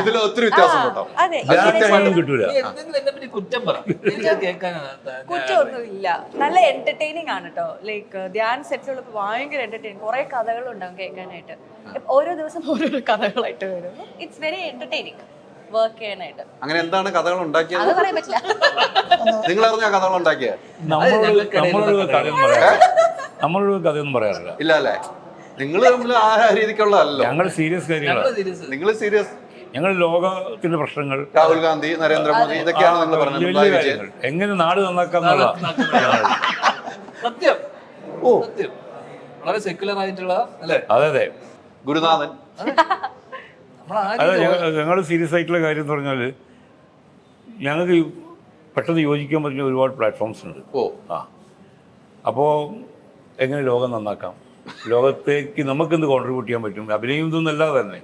ഇതിൽ ഒത്തിരി വ്യത്യാസം കേട്ടോ. അതെ, കിട്ടൂല. എന്തെങ്കിലും എന്നെ പറ്റി കുറ്റം പറ, കേൾക്കാനാണ്. കുറ്റമൊന്നുമില്ല. നല്ല എന്റർടൈനിങ് ആണ് കേട്ടോ. ലൈക്ക് ധ്യാൻ സെറ്റിലുള്ളപ്പോൾ ഭയങ്കര എന്റർടൈനിങ്, കുറെ കഥകളുണ്ടാവും കേൾക്കാനായിട്ട്. ഓരോ ദിവസം ഓരോരോ കഥകളായിട്ട് വരും. ഇറ്റ്സ് വെരി എന്റർടൈനിങ് വർക്ക് ചെയ്യാനായിട്ട്. അങ്ങനെ എന്താണ് കഥകൾ ഉണ്ടാക്കിയത്? അത് പറയാൻ പറ്റില്ല. നിങ്ങൾ അറിഞ്ഞ കഥകൾ ഉണ്ടാക്കിയത്? നമ്മളൊരു കഥയൊന്നും പറയാറില്ല. ഇല്ല അല്ലേ? നിങ്ങൾ തമ്മിൽ ആ രീതിക്കുള്ളതല്ലോ. ഞങ്ങൾ സീരിയസ് കാര്യങ്ങളാണ്. നിങ്ങൾ സീരിയസ്. ഞങ്ങൾ ലോകത്തിന്റെ പ്രശ്നങ്ങൾ, രാഹുൽ ഗാന്ധി, നരേന്ദ്രമോദി, ഇതൊക്കെയാണ് നിങ്ങൾ പറഞ്ഞത്. എങ്ങനെ നാട് നന്നാക്കാന്നുള്ള സത്യം. സത്യം. വളരെ സെക്യുലർ ആയിട്ടുള്ള അല്ലേ? അതെ അതെ. ഗുരുനാഥൻ. അതെ, ഞങ്ങൾ സീരിയസ് ആയിട്ടുള്ള കാര്യം എന്ന് പറഞ്ഞാൽ ഞങ്ങൾക്ക് പെട്ടെന്ന് യോജിക്കാൻ പറ്റുന്ന ഒരുപാട് പ്ലാറ്റ്ഫോംസ് ഉണ്ട്. അപ്പോൾ എങ്ങനെ ലോകം നന്നാക്കാം, ലോകത്തേക്ക് നമുക്കെന്ത് കോൺട്രിബ്യൂട്ട് ചെയ്യാൻ പറ്റും, അഭിനയിക്കുന്നതല്ലാതെ തന്നെ.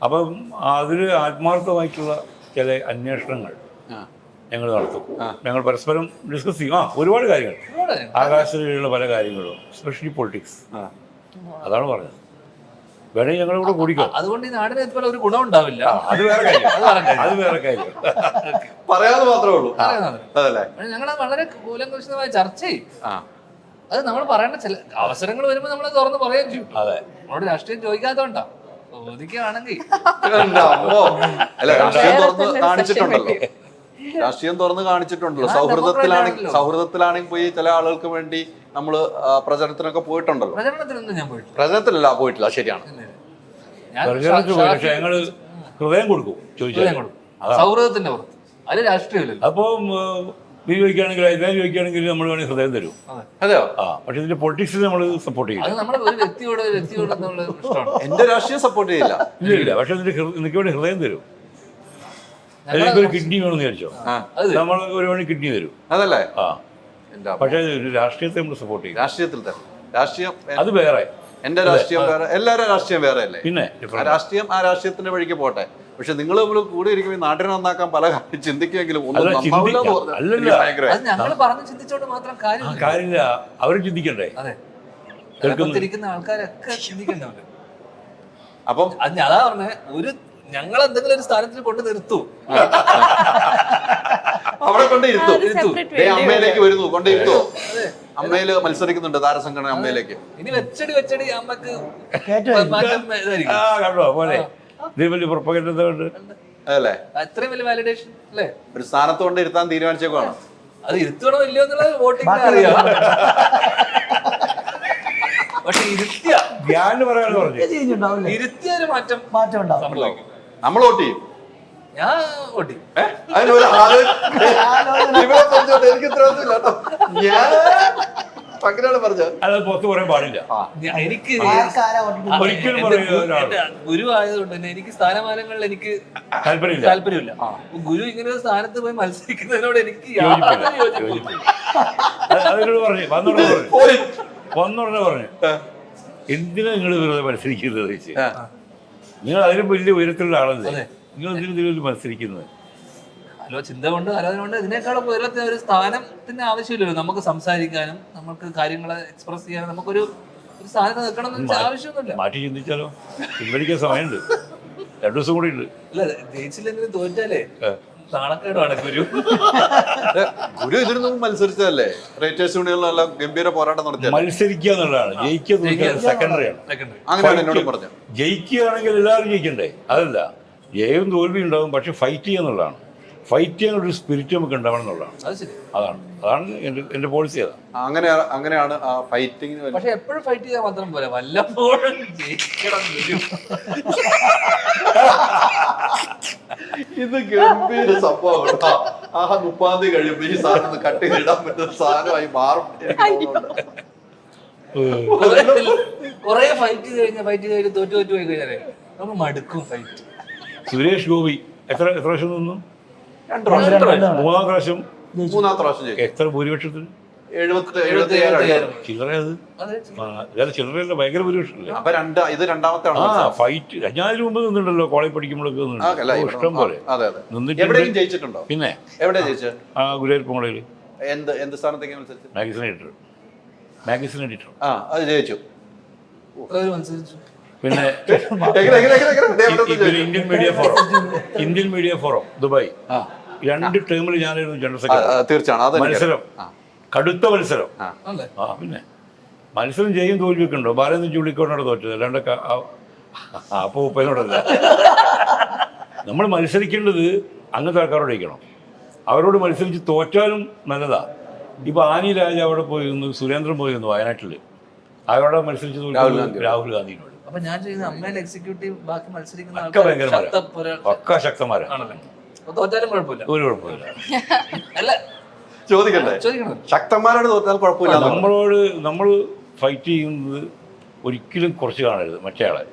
അപ്പം അതിൽ ആത്മാർത്ഥമായിട്ടുള്ള ചില അന്വേഷണങ്ങൾ ഞങ്ങൾ നടത്തും. ഞങ്ങൾ പരസ്പരം ഡിസ്കസ് ചെയ്യും ഒരുപാട് കാര്യങ്ങൾ, ആകാശത്തിലുള്ള പല കാര്യങ്ങളും, എസ്പെഷ്യലി പൊളിറ്റിക്സ്. അതാണ് പറഞ്ഞത്. വേണമെങ്കിൽ ഞങ്ങളുടെ കൂടെ കൂടിക്കോ. അതുകൊണ്ട് ഈ നാടിന് ഇതുപോലെ ഒരു ഗുണം ഉണ്ടാവില്ല. അത് വേറെ കാര്യം. അത് വേറെ കാര്യം. പറയാതെ മാത്രമേ ഉള്ളൂ. ഞങ്ങളത് വളരെ കൂലംകുശലമായി ചർച്ച ചെയ്യും. അത് നമ്മൾ പറയേണ്ട ചില അവസരങ്ങൾ വരുമ്പോൾ നമ്മൾ തുറന്ന് പറയുകയും ചെയ്യും. അതെ, നമ്മളോട് രാഷ്ട്രീയം ചോദിക്കാത്തോണ്ടാ. ചോദിക്കുകയാണെങ്കിൽ രാഷ്ട്രീയം തുറന്ന് കാണിച്ചിട്ടുണ്ടല്ലോ. സൗഹൃദത്തിലാണെങ്കിൽ പോയി ചില ആളുകൾക്ക് വേണ്ടി നമ്മള് പ്രചരണത്തിനൊക്കെ പോയിട്ടുണ്ടല്ലോ. പ്രചരണത്തിനൊന്നും ഞാൻ പോയിട്ടില്ല. പ്രചരണത്തിലല്ല പോയിട്ടില്ല, ശരിയാണ്. പക്ഷെ ഞങ്ങള് ഹൃദയം കൊടുക്കും, ചോദിച്ചാൽ സൗഹൃദത്തിന്റെ പുറത്ത്. അത് രാഷ്ട്രീയമില്ലല്ലോ. അപ്പോൾ നീ ചോദിക്കുകയാണെങ്കിൽ ഞാൻ ചോദിക്കുകയാണെങ്കിൽ നമ്മൾ വേണമെങ്കിൽ ഹൃദയം തരും. അതെയോ? പക്ഷെ ഇതിന്റെ പൊളിറ്റിക്സ് നമ്മൾ സപ്പോർട്ട് ചെയ്യും. അത് നമ്മുടെ ഒരു വ്യക്തിയോട് ഇഷ്ടമാണ്. എന്റെ രാഷ്ട്രീയം സപ്പോർട്ട് ചെയ്യില്ല. ഇല്ല, പക്ഷെ നിനക്ക് വേണ്ടി ഹൃദയം തരും. എനിക്കൊരു കിഡ്നി വേണമെന്ന് വിചാരിച്ചോ, നമ്മൾ ഒരു വേണമെങ്കിൽ കിഡ്നി തരും. അതല്ലേ? പക്ഷെ രാഷ്ട്രീയത്തെ നമ്മൾ സപ്പോർട്ട് ചെയ്യും. രാഷ്ട്രീയത്തിൽ തന്നെ രാഷ്ട്രീയം അത് വേറെ, എന്റെ രാഷ്ട്രീയം വേറെ, എല്ലാവരും രാഷ്ട്രീയം വേറെ അല്ലേ? പിന്നെ രാഷ്ട്രീയം ആ രാഷ്ട്രീയത്തിന്റെ വഴിക്ക് പോട്ടെ. പക്ഷെ നിങ്ങൾ നമ്മൾ കൂടെ ഇരിക്കുമ്പോൾ നാട്ടിനെ നന്നാക്കാൻ പല കാര്യം ചിന്തിക്കുമെങ്കിലും കാര്യമില്ല. അവരും ചിന്തിക്കണ്ടേ? ആൾക്കാരൊക്കെ ചിന്തിക്കണ്ടേ? അപ്പം അതാ പറഞ്ഞ ഒരു ഞങ്ങൾ എന്തെങ്കിലും ഒരു സ്ഥാനത്തിൽ കൊണ്ട് നിർത്തൂ, അവിടെ കൊണ്ട് ഇരുത്തു. അമ്മയിലേക്ക് വരുന്നു, കൊണ്ട് ഇരുത്തോ. അമ്മയില് മത്സരിക്കുന്നുണ്ട് താരസംഘടന അമ്മയിലേക്ക്. ഇനി വെച്ചടി അമ്മക്ക് കണ്ടോ പോലെ അതല്ലേ? അത്രയും വലിയ വാലിഡേഷൻ അല്ലേ? ഒരു സ്ഥാനത്ത് കൊണ്ട് ഇരുത്താൻ തീരുമാനിച്ചേക്കാണ്. അത് ഇരുത്തണോ ഇല്ലയോ എന്നുള്ളത് വോട്ടിംഗ് അറിയാം. പക്ഷെ ഇരുത്തിയ ഒരു മാറ്റം ഉണ്ടാവും. നമ്മൾ വോട്ട് ചെയ്യും. ഞാൻ വോട്ട് ചെയ്യും. അതിനൊരു എനിക്ക് ഇത്രയൊന്നുമില്ല. അങ്ങനെയാണ് പറഞ്ഞത്. അത് പുറത്ത് പറയാൻ പാടില്ല. എനിക്ക് ആർക്കാരാ ഓട്ടിട്ട് ഒരിക്കലും പറയുക ഒരാൾ എന്റെ ഗുരു ആയതുകൊണ്ട് തന്നെ എനിക്ക് സ്ഥാനമാനങ്ങളിൽ എനിക്ക് താല്പര്യമില്ല. താല്പര്യമില്ല. ഗുരു ഇങ്ങനെ ഒരു സ്ഥാനത്ത് പോയി മത്സരിക്കുന്നതിനോട് എനിക്ക് യോജിപ്പില്ല. യാതൊരു യോജിപ്പില്ല. അതിനോട് പറഞ്ഞു വന്നുടനെ പറഞ്ഞു എന്തിനാ നിങ്ങൾ വെറുതെ മത്സരിക്കുന്നത് ചോദിച്ചു. നിങ്ങൾ അതിലും വലിയ ഉയരത്തിലുള്ള ആളല്ലേ, നിങ്ങൾ എന്തിനും മത്സരിക്കുന്നത്? ചിന്ത കൊണ്ട് ആലോചന കൊണ്ട് ഇതിനേക്കാളും ഉയരത്തെ ഒരു സ്ഥാനത്തിന്റെ ആവശ്യമില്ലല്ലോ. നമുക്ക് സംസാരിക്കാനും നമുക്ക് കാര്യങ്ങളെ എക്സ്പ്രസ് ചെയ്യാനും നമുക്കൊരു സ്ഥാനത്ത് നിൽക്കണം എന്ന് വെച്ചാൽ ആവശ്യമൊന്നുമില്ല. മാറ്റി ചിന്തിച്ചാലോ? പിൻവലിക്കാൻ സമയമുണ്ട്, 2 ദിവസം കൂടി ഉണ്ട്. അല്ല, ജയിച്ചില്ലെങ്കിലും തോറ്റാലേ നാണക്കേടാണ് ഗുരു. ഗുരു ഇതിനു മുമ്പ് മത്സരിച്ചതല്ലേ, റൈറ്റേഴ്സ് യൂണിയനിലെല്ലാം ഗംഭീര പോരാട്ടം നടത്തിയത്. മത്സരിക്കുക എന്നുള്ളതാണ്, ജയിക്കുക സെക്കൻഡറിയാണ്. അങ്ങനെയാണ് എന്നോട് പറഞ്ഞത്. ജയിക്കുകയാണെങ്കിൽ എല്ലാവരും ജയിക്കണ്ടേ? അതല്ല, ജയവും തോൽവി ഉണ്ടാവും, പക്ഷെ ഫൈറ്റ് ചെയ്യുക എന്നുള്ളതാണ്. ഫൈറ്റ് ചെയ്യാനൊരു സ്പിരിറ്റ് നമുക്ക് ഉണ്ടാവണം എന്നുള്ളതാണ്. അത് ശരി. അതാണ് എൻ്റെ പോളിസി. അങ്ങനെയാണ് ആ ഫൈറ്റിങ്ങിന്. പക്ഷെ എപ്പോഴും ഫൈറ്റ് ചെയ്താൽ മാത്രം പോലെ വല്ലപ്പോഴും ജയിക്കണം ഗുരു. ഇത് ഗംഭീര സംഭവം കേട്ടോ. ആ 30-ാം തീയതി കഴിയുമ്പോ ഈ സാധനം കട്ട് ചെയ്തിടാൻ പറ്റുന്ന സാധനമായി മാറും. കൊറേ ഫൈറ്റ് കഴിഞ്ഞ് തോറ്റു പോയി കഴിഞ്ഞാലേ നമുക്ക് മടുക്കും ഫൈറ്റ്. സുരേഷ് ഗോപി എത്ര പ്രാവശ്യം നിന്നു? 2 പ്രാവശ്യം. 3-ാം പ്രാവശ്യം. 3-ാമത്തെ പ്രാവശ്യം ജയിച്ചു. എത്ര ഭൂരിപക്ഷത്തിൽ? 77. ചില്ലറ അത് ചില്ലറയല്ല, ഭയങ്കര ഭൂരിപക്ഷമല്ലേ? അപ്പൊ ഇത് രണ്ടാമത്തെ ഫൈറ്റ്. ഞാൻ ഇതിന് മുമ്പ് നിന്നിട്ടുണ്ടല്ലോ, കോളേജ് പഠിക്കുമ്പോഴൊക്കെ ഇഷ്ടം പോലെ എവിടെയും ജയിച്ചിട്ടുണ്ടോ? പിന്നെ എവിടെയാ ജയിച്ചത്? ഗുരുവായൂർ എന്ത് സ്ഥാനത്തേക്ക് മത്സരിച്ചു? Magazine editor. അത് ജയിച്ചു. പിന്നെ ഇന്ത്യൻ മീഡിയ ഫോറം ദുബായ് 2 ടേമിൽ ഞാനായിരുന്നു ജനറൽ സെക്രട്ടറി. തീർച്ചയാണ് മത്സരം, കടുത്ത മത്സരം. പിന്നെ മത്സരം ചെയ്യും തോൽവിയൊക്കെ ഉണ്ടോ? ബാലചന്ദ്രൻ ചുള്ളിക്കോടിനോട് തോറ്റത്, അല്ലാണ്ട് അപ്പൊ ഉപ്പനോടല്ല. നമ്മൾ മത്സരിക്കേണ്ടത് അങ്ങനത്തെ ആൾക്കാരോട് ജയിക്കണം. അവരോട് മത്സരിച്ച് തോറ്റാലും നല്ലതാ. ഇപ്പൊ ആനി രാജ അവിടെ പോയിരുന്നു, സുരേന്ദ്രൻ പോയിരുന്നു വയനാട്ടില്, അവരോട് മത്സരിച്ച് രാഹുൽ ഗാന്ധിനോട്. അപ്പൊ ഞാൻ ചെയ്യുന്ന അമ്മയുടെ എക്സിക്യൂട്ടീവ് ബാക്കി മത്സരിക്കുന്ന ഒക്കെ ഭയങ്കരമാരാ, ഒക്കെ ശക്തന്മാരാണ്. തോറ്റാലും കുഴപ്പമില്ല, ഒരു കുഴപ്പമില്ല. അല്ല ചോദിക്കണ്ടേ, ശക്തന്മാരോട് തോറ്റാൽ കുഴപ്പമില്ല. നമ്മൾ ഫൈറ്റ് ചെയ്യുന്നത് ഒരിക്കലും കുറച്ച് കാണരുത് മറ്റേ ആളെ.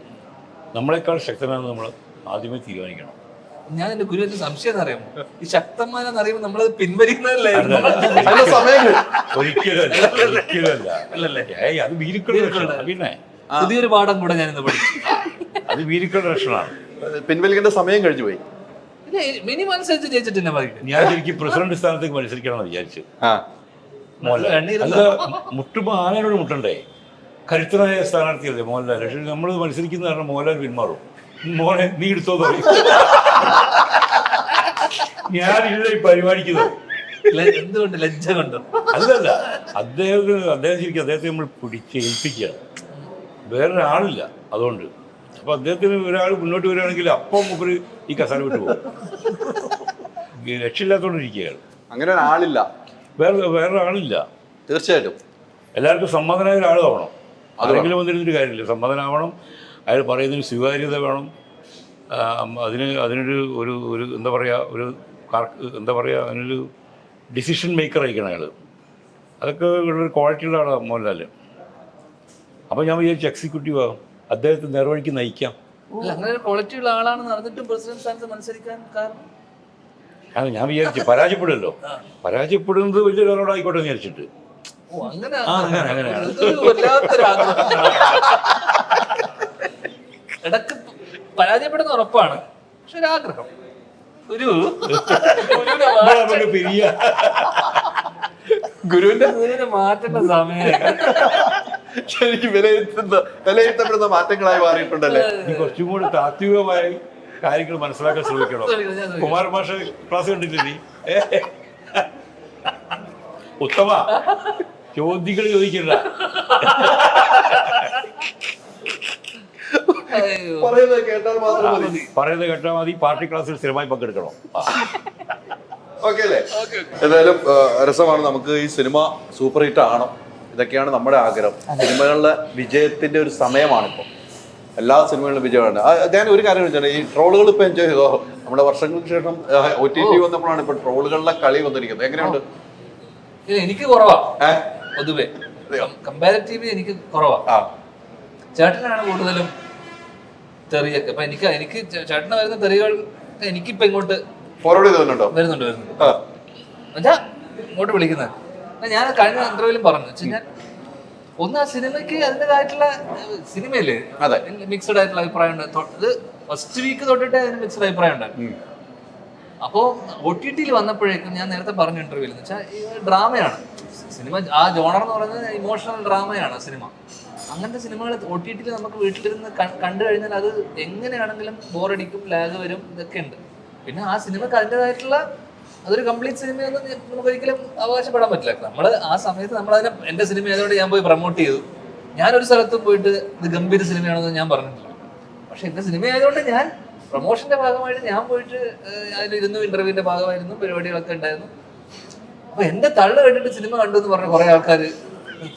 നമ്മളെക്കാൾ ശക്തനാണെന്ന് നമ്മൾ ആദ്യമേ തീരുമാനിക്കണം. ഞാൻ എന്റെ ഗുരുവിന്റെ സംശയം എന്നറിയാമോ, ഈ ശക്തന്മാരെന്ന് അറിയുമ്പോൾ നമ്മളത് പിൻവലിക്കുന്നതല്ലേ? അത് വീരിക്കളുടെ, പിന്നെ പുതിയൊരു പാഠം കൂടെ ഞാൻ ഇന്ന് പഠിച്ചു. അത് വീരിക്കളുടെ ലക്ഷണമാണ്. പിൻവലിക്കേണ്ട സമയം കഴിഞ്ഞു പോയി. മിനിമം അനുസരിച്ച് ജയിച്ചിട്ട് ഞാൻ ശരിക്കും പ്രസിഡന്റ് സ്ഥാനത്തേക്ക് മത്സരിക്കണമെന്ന് വിചാരിച്ചു. മുട്ടുമ്പോ ആനയോട് മുട്ടണ്ടേ? കരുത്തനായ സ്ഥാനാർത്ഥിയല്ലേ മോഹൻലാൽ. പക്ഷെ നമ്മൾ മത്സരിക്കുന്ന കാരണം മോഹൻലാൽ പിന്മാറും. മോനെ നീ എടുത്തോ പറയും. ഞാനില്ല ഈ പരിപാടിക്കുന്നത്. എന്തുകൊണ്ട്? ലജ്ജ കൊണ്ടോ? അല്ലല്ല, അദ്ദേഹം ശരിക്കും അദ്ദേഹത്തെ നമ്മൾ പിടിച്ച് ഏൽപ്പിക്കുകയാണ്, വേറൊരാളില്ല. അതുകൊണ്ട് അപ്പൊ അദ്ദേഹത്തിന് ഒരാൾ മുന്നോട്ട് വരികയാണെങ്കിൽ അപ്പം ഒരു ഈ കസാര വിട്ടു പോകും. രക്ഷയില്ലാത്തോണ്ടിരിക്കുകയാണ്. അങ്ങനെ ഒരാളില്ല, വേറൊരാളില്ല. തീർച്ചയായിട്ടും എല്ലാവർക്കും സമ്മതനായ ഒരാളാവണം. ആരെങ്കിലും വന്നിരുന്നൊരു കാര്യമില്ല, സമ്മതനാവണം. അയാൾ പറയുന്നതിന് സ്വീകാര്യത വേണം. അതിനൊരു ഒരു എന്താ പറയുക അതിനൊരു ഡിസിഷൻ മേക്കർ ആയിരിക്കണം അയാൾ. അതൊക്കെ ഉള്ളൊരു ക്വാളിറ്റിയുള്ള ആളാണ് മോഹൻലാൽ. അപ്പോൾ ഞാൻ വിചാരിച്ചു എക്സിക്യൂട്ടീവ് ആകും, അദ്ദേഹത്തെ നേർവഴിക്ക് നയിക്കാം. അങ്ങനെ ഒരു ക്വാളിറ്റി ഉള്ള ആളാണെന്ന് അറിഞ്ഞിട്ടും പ്രസിഡന്റ് സ്ഥാനത്ത് മത്സരിക്കാൻ കാരണം അത് ഞാൻ വിചാരിച്ചു പരാജയപ്പെടുമല്ലോ, പരാജയപ്പെടുന്നത് വലിയൊരാളോടായിക്കോട്ടെ എന്ന് വിചാരിച്ചിട്ട്. ഇടക്ക് പരാജയപ്പെടുന്ന ഉറപ്പാണ്, പക്ഷെ ഒരാഗ്രഹം ഗുരുവിന്റെ മാറ്റേണ്ട സമയം ശരിക്കും വിലയിരുത്തപ്പെടുന്ന മാറ്റങ്ങളായി മാറിയിട്ടുണ്ടല്ലേ. കുറച്ചും കൂടി താത്വികമായി കാര്യങ്ങൾ മനസ്സിലാക്കാൻ ശ്രമിക്കണം. കുമാരഭാഷ ക്ലാസ് കണ്ടില്ലേ നീ? ഉത്തമ ചോദ്യങ്ങൾ ചോദിക്കണ്ട, പറയുന്നത് കേട്ടാൽ മാത്രം മതി. പറയുന്നത് കേട്ടാൽ മതി. പാർട്ടി ക്ലാസ്സിൽ സ്ഥിരമായി പങ്കെടുക്കണം. ഓക്കെ അല്ലേ? എന്തായാലും രസമാണ്. നമുക്ക് ഈ സിനിമ സൂപ്പർ ഹിറ്റ് ആണോ, ഇതൊക്കെയാണ് നമ്മുടെ ആഗ്രഹം. സിനിമകളുടെ വിജയത്തിന്റെ ഒരു സമയമാണിപ്പോൾ. എല്ലാ സിനിമകളിലും വിജയമാണ്. ഞാൻ ഒരു കാര്യം ചോദിച്ചാൽ, ഈ ട്രോളുകൾ ഇപ്പൊ എൻജോയ് ചെയ്തോ? നമ്മുടെ വർഷങ്ങൾക്ക് ശേഷം OTT വന്നപ്പോഴാണ് ഇപ്പൊ ട്രോളുകളുടെ കളി വന്നിരിക്കുന്നത്. എങ്ങനെയുണ്ട്? എനിക്ക് കുറവാ പൊതുവെ. കമ്പാരിറ്റീവ്ലി എനിക്ക് കുറവാണ്. ആ ചേട്ടനാണ് കൂടുതലും തെറിയൊക്കെ. അപ്പൊ എനിക്ക് ചേട്ടന് വരുന്ന തെറികൾ എനിക്കിപ്പോ ഇങ്ങോട്ട് ഫോർവേഡ് ചെയ്തിട്ടുണ്ടോ? വരുന്നുണ്ട് എന്നുവെച്ചാ ഇങ്ങോട്ട് വിളിക്കുന്നത്. ഞാൻ കഴിഞ്ഞ ഇന്റർവ്യൂവിലും പറഞ്ഞു വെച്ചാൽ ഒന്ന് ആ സിനിമയ്ക്ക് അതിൻ്റെതായിട്ടുള്ള സിനിമയില്ലേ മിക്സഡ് ആയിട്ടുള്ള അഭിപ്രായം ഉണ്ട്. ഇത് ഫസ്റ്റ് വീക്ക് തൊട്ടിട്ട് അതിന് മിക്സഡ് അഭിപ്രായം ഉണ്ടായിരുന്നു. അപ്പോൾ OTT വന്നപ്പോഴേക്കും ഞാൻ നേരത്തെ പറഞ്ഞ ഇന്റർവ്യൂവിൽ എന്ന് വെച്ചാൽ ഡ്രാമയാണ് സിനിമ. ആ ജോണർ എന്ന് പറയുന്നത് ഇമോഷണൽ ഡ്രാമയാണ് സിനിമ. അങ്ങനത്തെ സിനിമകൾ OTT നമുക്ക് വീട്ടിലിരുന്ന് കണ്ടു കഴിഞ്ഞാൽ അത് എങ്ങനെയാണെങ്കിലും ബോറടിക്കും, ലാഗ് വരും, ഇതൊക്കെ ഉണ്ട്. പിന്നെ ആ സിനിമക്ക് അതിൻ്റെതായിട്ടുള്ള അതൊരു കംപ്ലീറ്റ് സിനിമയൊന്നും നമുക്ക് ഒരിക്കലും അവകാശപ്പെടാൻ പറ്റില്ല. നമ്മൾ ആ സമയത്ത് നമ്മളതിനെ എൻ്റെ സിനിമ ആയതുകൊണ്ട് ഞാൻ പോയി പ്രൊമോട്ട് ചെയ്തു. ഞാനൊരു സ്ഥലത്തും പോയിട്ട് ഇത് ഗംഭീര സിനിമയാണെന്ന് ഞാൻ പറഞ്ഞിട്ടില്ല. പക്ഷെ എൻ്റെ സിനിമ ആയതുകൊണ്ട് ഞാൻ പ്രൊമോഷന്റെ ഭാഗമായിട്ട് ഞാൻ പോയിട്ട് അതിലിരുന്നു, ഇന്റർവ്യൂവിന്റെ ഭാഗമായിരുന്നു, പരിപാടികളൊക്കെ ഉണ്ടായിരുന്നു. അപ്പൊ എന്റെ തള്ളു കേട്ടിട്ട് സിനിമ കണ്ടു എന്ന് പറഞ്ഞ കുറെ ആൾക്കാർ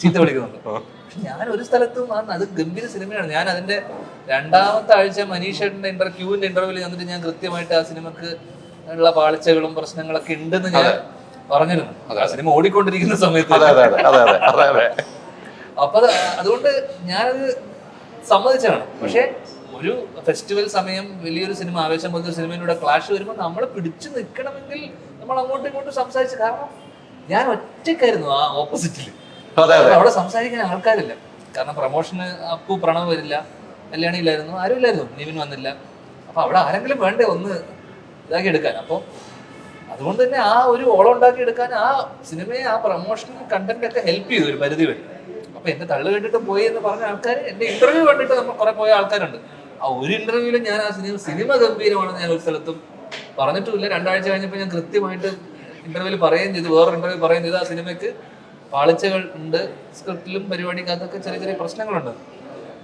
ചീത്ത വിളിക്കുന്നുണ്ട്. പക്ഷെ ഞാൻ ഒരു സ്ഥലത്തും അത് ഗംഭീര സിനിമയാണ്. ഞാൻ അതിന്റെ 2ാമത്തെ ആഴ്ച മനീഷേട്ടന്റെ ക്യൂവിന്റെ ഇന്റർവ്യൂവിൽ വന്നിട്ട് ഞാൻ കൃത്യമായിട്ട് ആ സിനിമക്ക് ഉള്ള പാളിച്ചകളും പ്രശ്നങ്ങളൊക്കെ ഉണ്ടെന്ന് ഞാൻ പറഞ്ഞിരുന്നു. ആ സിനിമ ഓടിക്കൊണ്ടിരിക്കുന്ന സമയത്ത്. അപ്പൊ അതുകൊണ്ട് ഞാനത് സമ്മതിച്ചാണ്. പക്ഷെ ഒരു ഫെസ്റ്റിവൽ സമയം വലിയൊരു സിനിമ, ആവേശം പോലത്തെ സിനിമയിലൂടെ ക്ലാഷ് വരുമ്പോൾ നമ്മൾ പിടിച്ചു നിൽക്കണമെങ്കിൽ നമ്മൾ അങ്ങോട്ടും ഇങ്ങോട്ടും സംസാരിച്ചു. കാരണം ഞാൻ ഒറ്റയ്ക്കായിരുന്നു ആ ഓപ്പോസിറ്റിൽ. അവിടെ സംസാരിക്കാൻ ആൾക്കാരില്ല. കാരണം പ്രൊമോഷന് അപ്പു പ്രണവ് വരില്ല, കല്യാണിയില്ലായിരുന്നു, ആരും ഇല്ലായിരുന്നു, നിവിൻ വന്നില്ല. അപ്പൊ അവിടെ ആരെങ്കിലും വേണ്ടേ ഒന്ന് ഇതാക്കി എടുക്കാൻ. അപ്പോൾ അതുകൊണ്ട് തന്നെ ആ ഒരു ഓളം ഉണ്ടാക്കി എടുക്കാൻ ആ സിനിമയെ ആ പ്രൊമോഷൻ കണ്ടന്റ് ഒക്കെ ഹെൽപ്പ് ചെയ്തു ഒരു പരിധി വരെ. അപ്പൊ എന്റെ തള്ളു കണ്ടിട്ട് പോയി എന്ന് പറഞ്ഞ ആൾക്കാർ എന്റെ ഇന്റർവ്യൂ കണ്ടിട്ട് നമ്മൾ കുറെ പോയ ആൾക്കാരുണ്ട്. ആ ഒരു ഇന്റർവ്യൂവിൽ ഞാൻ ആ സിനിമ ഗംഭീരമാണെന്ന് ഞാൻ ഒരു സ്ഥലത്തും പറഞ്ഞിട്ടുമില്ല. 2 ആഴ്ച കഴിഞ്ഞപ്പോൾ ഞാൻ കൃത്യമായിട്ട് ഇന്റർവ്യൂവിൽ പറയുകയും ചെയ്തു, വേറൊരു ഇന്റർവ്യൂ പറയുകയും ചെയ്തു, ആ സിനിമയ്ക്ക് പാളിച്ചകൾ ഉണ്ട്, സ്ക്രിപ്റ്റിലും പരിപാടിക്കകത്തൊക്കെ ചെറിയ ചെറിയ പ്രശ്നങ്ങളുണ്ട്.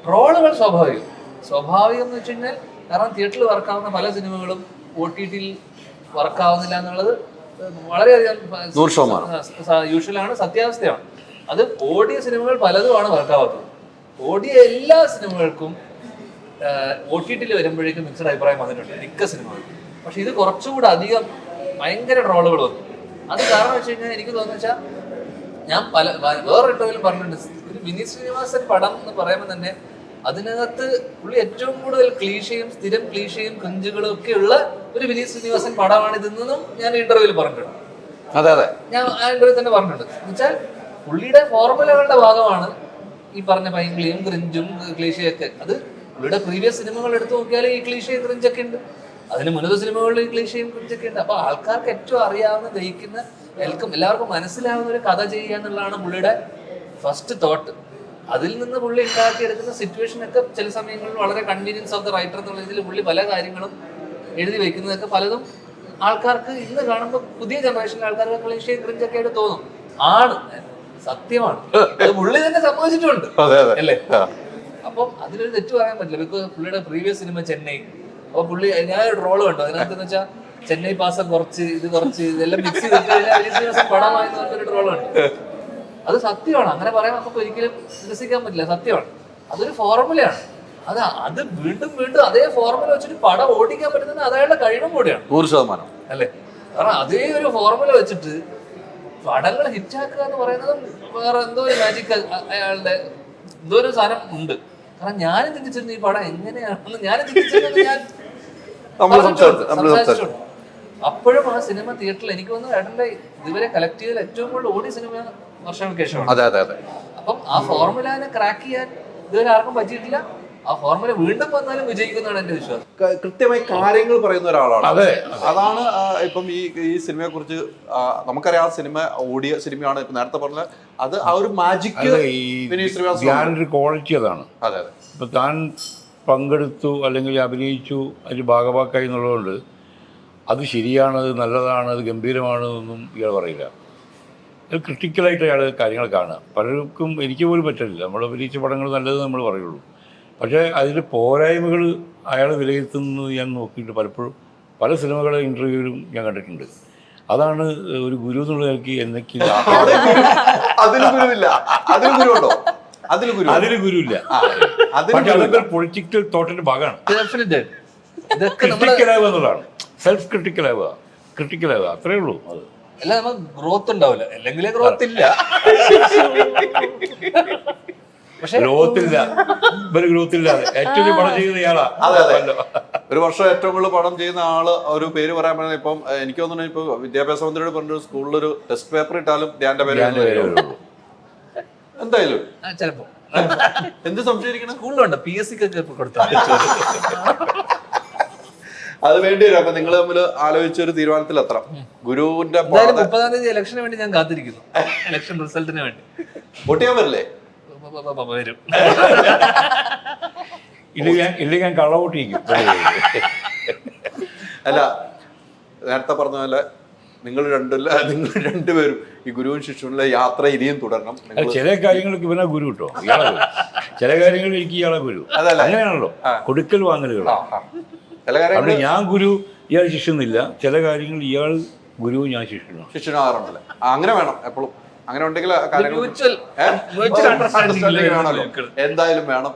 ട്രോളുകൾ സ്വാഭാവികം എന്ന് വെച്ച് കഴിഞ്ഞാൽ, കാരണം തിയേറ്ററിൽ വർക്കാവുന്ന പല സിനിമകളും OTT വർക്കാവുന്നില്ല എന്നുള്ളത് വളരെയധികം യൂഷ്വലാണ്, സത്യാവസ്ഥയാണ്. അത് ഓടിയ സിനിമകൾ പലതുമാണ് വർക്കാവാത്തത്. ഓടിയ എല്ലാ സിനിമകൾക്കും OTT വരുമ്പോഴേക്കും മിക്സഡ് അഭിപ്രായം വന്നിട്ടുണ്ട് മിക്ക സിനിമകൾക്കും. പക്ഷെ ഇത് കുറച്ചുകൂടെ അധികം ഭയങ്കര ട്രോളുകൾ വന്നു. അത് കാരണം വെച്ച് കഴിഞ്ഞാൽ എനിക്ക് തോന്നുന്നു വെച്ചാൽ ഞാൻ വേറെ ഇന്റർവ്യൂവിലും പറഞ്ഞിട്ടുണ്ട്, ഒരു വിനീത് ശ്രീനിവാസൻ പടം എന്ന് പറയുമ്പോൾ തന്നെ അതിനകത്ത് പുള്ളി ഏറ്റവും കൂടുതൽ സ്ഥിരം ക്ലീഷയും ക്രിഞ്ചുകളും ഒക്കെ ഉള്ള ഒരു വിനീത് ശ്രീനിവാസൻ പടമാണ് ഇതെന്നും ഞാൻ ഇന്റർവ്യൂവിൽ പറഞ്ഞിട്ടുണ്ട്. ഞാൻ ആ ഇന്റർവ്യൂ തന്നെ പറഞ്ഞിട്ടുണ്ട്. എന്നുവെച്ചാൽ പുള്ളിയുടെ ഫോർമുലകളുടെ ഭാഗമാണ് ഈ പറഞ്ഞ പൈങ്കിളിയും ക്രിഞ്ചും ക്ലീഷയൊക്കെ. അത് പുള്ളിയുടെ പ്രീവിയസ് സിനിമകൾ എടുത്തു നോക്കിയാൽ ഈ ക്ലീഷയും ക്രിഞ്ചൊക്കെ ഉണ്ട്. അതിന് മുന്നത്തെ സിനിമകളിൽ ഈ ക്ലീഷയും ക്രിഞ്ചൊക്കെ ഉണ്ട്. അപ്പൊ ആൾക്കാർക്ക് ഏറ്റവും അറിയാവുന്ന, ദഹിക്കുന്ന, എല്ലാവർക്കും മനസ്സിലാവുന്ന ഒരു കഥ ചെയ്യുക എന്നുള്ളതാണ് പുള്ളിയുടെ ഫസ്റ്റ് തോട്ട്. അതിൽ നിന്ന് പുള്ളി ഉണ്ടാക്കിയെടുക്കുന്ന സിറ്റുവേഷൻ ഒക്കെ ചില സമയങ്ങളിൽ വളരെ കൺവീനിയൻസ് ഓഫ് ദ റൈറ്റർ എന്നുള്ള രീതിയിൽ പുള്ളി പല കാര്യങ്ങളും എഴുതി വെക്കുന്നതൊക്കെ പലതും ആൾക്കാർക്ക് ഇന്ന് കാണുമ്പോൾ പുതിയ ജനറേഷനിലെ ആൾക്കാർക്ക് ക്ലീഷയും ക്രിഞ്ചൊക്കെ ആയിട്ട് തോന്നും. ആണ്, സത്യമാണ്, അത് പുള്ളി തന്നെ സംഭവിച്ചിട്ടുണ്ട് അല്ലേ. അപ്പം അതിലൊരു തെറ്റ് പറയാൻ പറ്റില്ല. ബിക്കോസ് പുള്ളിയുടെ പ്രീവിയസ് സിനിമ ചെന്നൈ. അപ്പൊ പുള്ളി ഞാനൊരു റോള് കണ്ടു. അതിനകത്ത് എന്ന് വെച്ചാൽ ചെന്നൈ പാസം കുറച്ച് ഇതെല്ലാം മിക്സ് ചെയ്തിട്ട് പടമായി ഒരു റോള് കണ്ടു. അത് സത്യമാണ്. അങ്ങനെ പറയാൻ നമുക്ക് ഒരിക്കലും നിരസിക്കാൻ പറ്റില്ല. സത്യമാണ്. അതൊരു ഫോർമുലയാണ്. അത് വീണ്ടും അതേ ഫോർമുല വെച്ചിട്ട് പടം ഓടിക്കാൻ പറ്റുന്നത് അയാളുടെ കഴിവും കൂടിയാണ്. 100% അല്ലേ. കാരണം അതേ ഒരു ഫോർമുല വെച്ചിട്ട് പടങ്ങൾ ഹിറ്റാക്കുക എന്ന് പറയുന്നത് വേറെ എന്തോ ഒരു മാജിക് അയാളുടെ എന്തോ ഒരു സാധനം ഉണ്ട്. കാരണം ഞാനും ചിന്തിച്ചിരുന്നു ഈ പടം എങ്ങനെയാണെന്ന്. ഞാനും ചിന്തിച്ചിരുന്നു. ഞാൻ സംസാരിച്ചിട്ടുണ്ട്. അപ്പോഴും ആ സിനിമ തിയേറ്ററിൽ എനിക്ക് വന്നു ഏട്ടൻ്റെ ഇതുവരെ കളക്ട് ചെയ്തതിൽ ഏറ്റവും കൂടുതൽ ഓടിയ സിനിമ വർഷങ്ങൾക്ക് ശേഷമാണ്. അപ്പം ആ ഫോർമുലനെ ക്രാക്ക് ചെയ്യാൻ ഇതുവരെ ആർക്കും പറ്റിയിട്ടില്ല. ആ ഫോർമുല വീണ്ടും വന്നാലും വിജയിക്കുന്നതാണ് എന്റെ വിശ്വാസം. കൃത്യമായി കാര്യങ്ങൾ പറയുന്ന ഒരാളാണ്. അതാണ് ഇപ്പം ഈ സിനിമയെ കുറിച്ച് നമുക്കറിയാം. ആ സിനിമ ഓടിയ സിനിമയാണ്. ഇപ്പൊ നേരത്തെ പറഞ്ഞ അത് ആ ഒരു മാജിക് ഞാനൊരു ക്വാളിറ്റി അതാണ്. ഇപ്പൊ താൻ പങ്കെടുത്തു അല്ലെങ്കിൽ അഭിനയിച്ചു അതിൽ ഭാഗവാക്കായി എന്നുള്ളതുകൊണ്ട് അത് ശരിയാണ്, അത് നല്ലതാണ്, അത് ഗംഭീരമാണ് എന്നൊന്നും ഇയാൾ പറയില്ല. അത് ക്രിട്ടിക്കലായിട്ട് അയാൾ കാര്യങ്ങൾ കാണുക. പലർക്കും എനിക്ക് പോലും പറ്റില്ല. നമ്മൾ അഭിനയിച്ച പടങ്ങൾ നല്ലത് നമ്മൾ പറയുള്ളൂ. പക്ഷേ അതിൽ പോരായ്മകൾ അയാൾ വിലയിരുത്തുന്നത് ഞാൻ നോക്കിയിട്ട് പലപ്പോഴും പല സിനിമകളെ ഇൻ്റർവ്യൂവിലും ഞാൻ കണ്ടിട്ടുണ്ട്. അതാണ് ഒരു ഗുരു എന്നുള്ള നിലയ്ക്ക് എനിക്ക് അതിൽ ഗുരുവില്ല. പക്ഷെ അതൊക്കെ പൊളിറ്റിക്കൽ തോട്ടിന്റെ ഭാഗമാണ്. ക്രിട്ടിക്കലാവുക എന്നുള്ളതാണ്. സെൽഫ് ക്രിട്ടിക്കലാവുക അത്രേ ഉള്ളൂ. അത് അല്ല നമുക്ക് ഗ്രോത്ത് ഉണ്ടാവില്ല, അല്ലെങ്കിലേ ഗ്രോത്ത് ഇല്ല. പക്ഷെ ഗ്രോത്തില്ല, ഇവര് ഗ്രോത്തില്ലാതെ ഏറ്റവും പണം ചെയ്യുന്ന ഇയാളാ. ഒരു വർഷം ഏറ്റവും കൂടുതൽ പണം ചെയ്യുന്ന ആള് ഒരു പേര് പറയാൻ പറ്റുന്നത് ഇപ്പം എനിക്ക് തോന്നുന്നു ഇപ്പൊ വിദ്യാഭ്യാസ മന്ത്രിയോട് പറഞ്ഞൊരു സ്കൂളിലൊരു ടെസ്റ്റ് പേപ്പർ ഇട്ടാലും ധ്യാന്റെ പേര് എന്തായാലും ചിലപ്പോ എന്ത് സംശയിക്കണം. സ്കൂളിലുണ്ട് PSC-ക്കൊക്കെ കൊടുത്താൽ അത് വേണ്ടി വരും. അപ്പൊ നിങ്ങൾ തമ്മിൽ ആലോചിച്ച ഒരു തീരുമാനത്തിൽ എത്തണം. ഗുരുവിന്റെ എന്തായാലും 30-ാം തീയതി ഇലക്ഷന് വേണ്ടി ഞാൻ കാത്തിരിക്കുന്നു. ഇലക്ഷൻ റിസൾട്ടിന് വേണ്ടി വോട്ട് ചെയ്യാൻ വരില്ലേ? വരും. ഇല്ലെങ്കിൽ ഞാൻ കള്ളവോട്ടിരിക്കും. അല്ല, നേരത്തെ പറഞ്ഞ പോലെ നിങ്ങൾ രണ്ടുപേരും ഈ ഗുരുവും ശിഷ്യുവിലെ യാത്ര ഇനിയും തുടരണം. ചില കാര്യങ്ങൾക്ക് ഇവനാ ഗുരു കിട്ടോ, ഇയാളെ ഗുരു. ചില കാര്യങ്ങൾ എനിക്ക് ഇയാളെ ഗുരു. അങ്ങനെയാണല്ലോ കൊടുക്കൽ വാങ്ങലുകൾ. ചില കാര്യങ്ങൾ അവിടെ ഞാൻ ഗുരു ഇയാൾ ശിഷ്യന്നില്ല. ചില കാര്യങ്ങൾ ഇയാൾ ഗുരു ഞാൻ ശിഷ്യനാണ്. ശിഷ്യനാകാറുണ്ടല്ലേ? അങ്ങനെ വേണം എപ്പോഴും. അങ്ങനെ ഉണ്ടെങ്കിൽ മ്യൂച്വൽ അണ്ടർസ്റ്റാൻഡിംഗ് എന്തായാലും വേണം.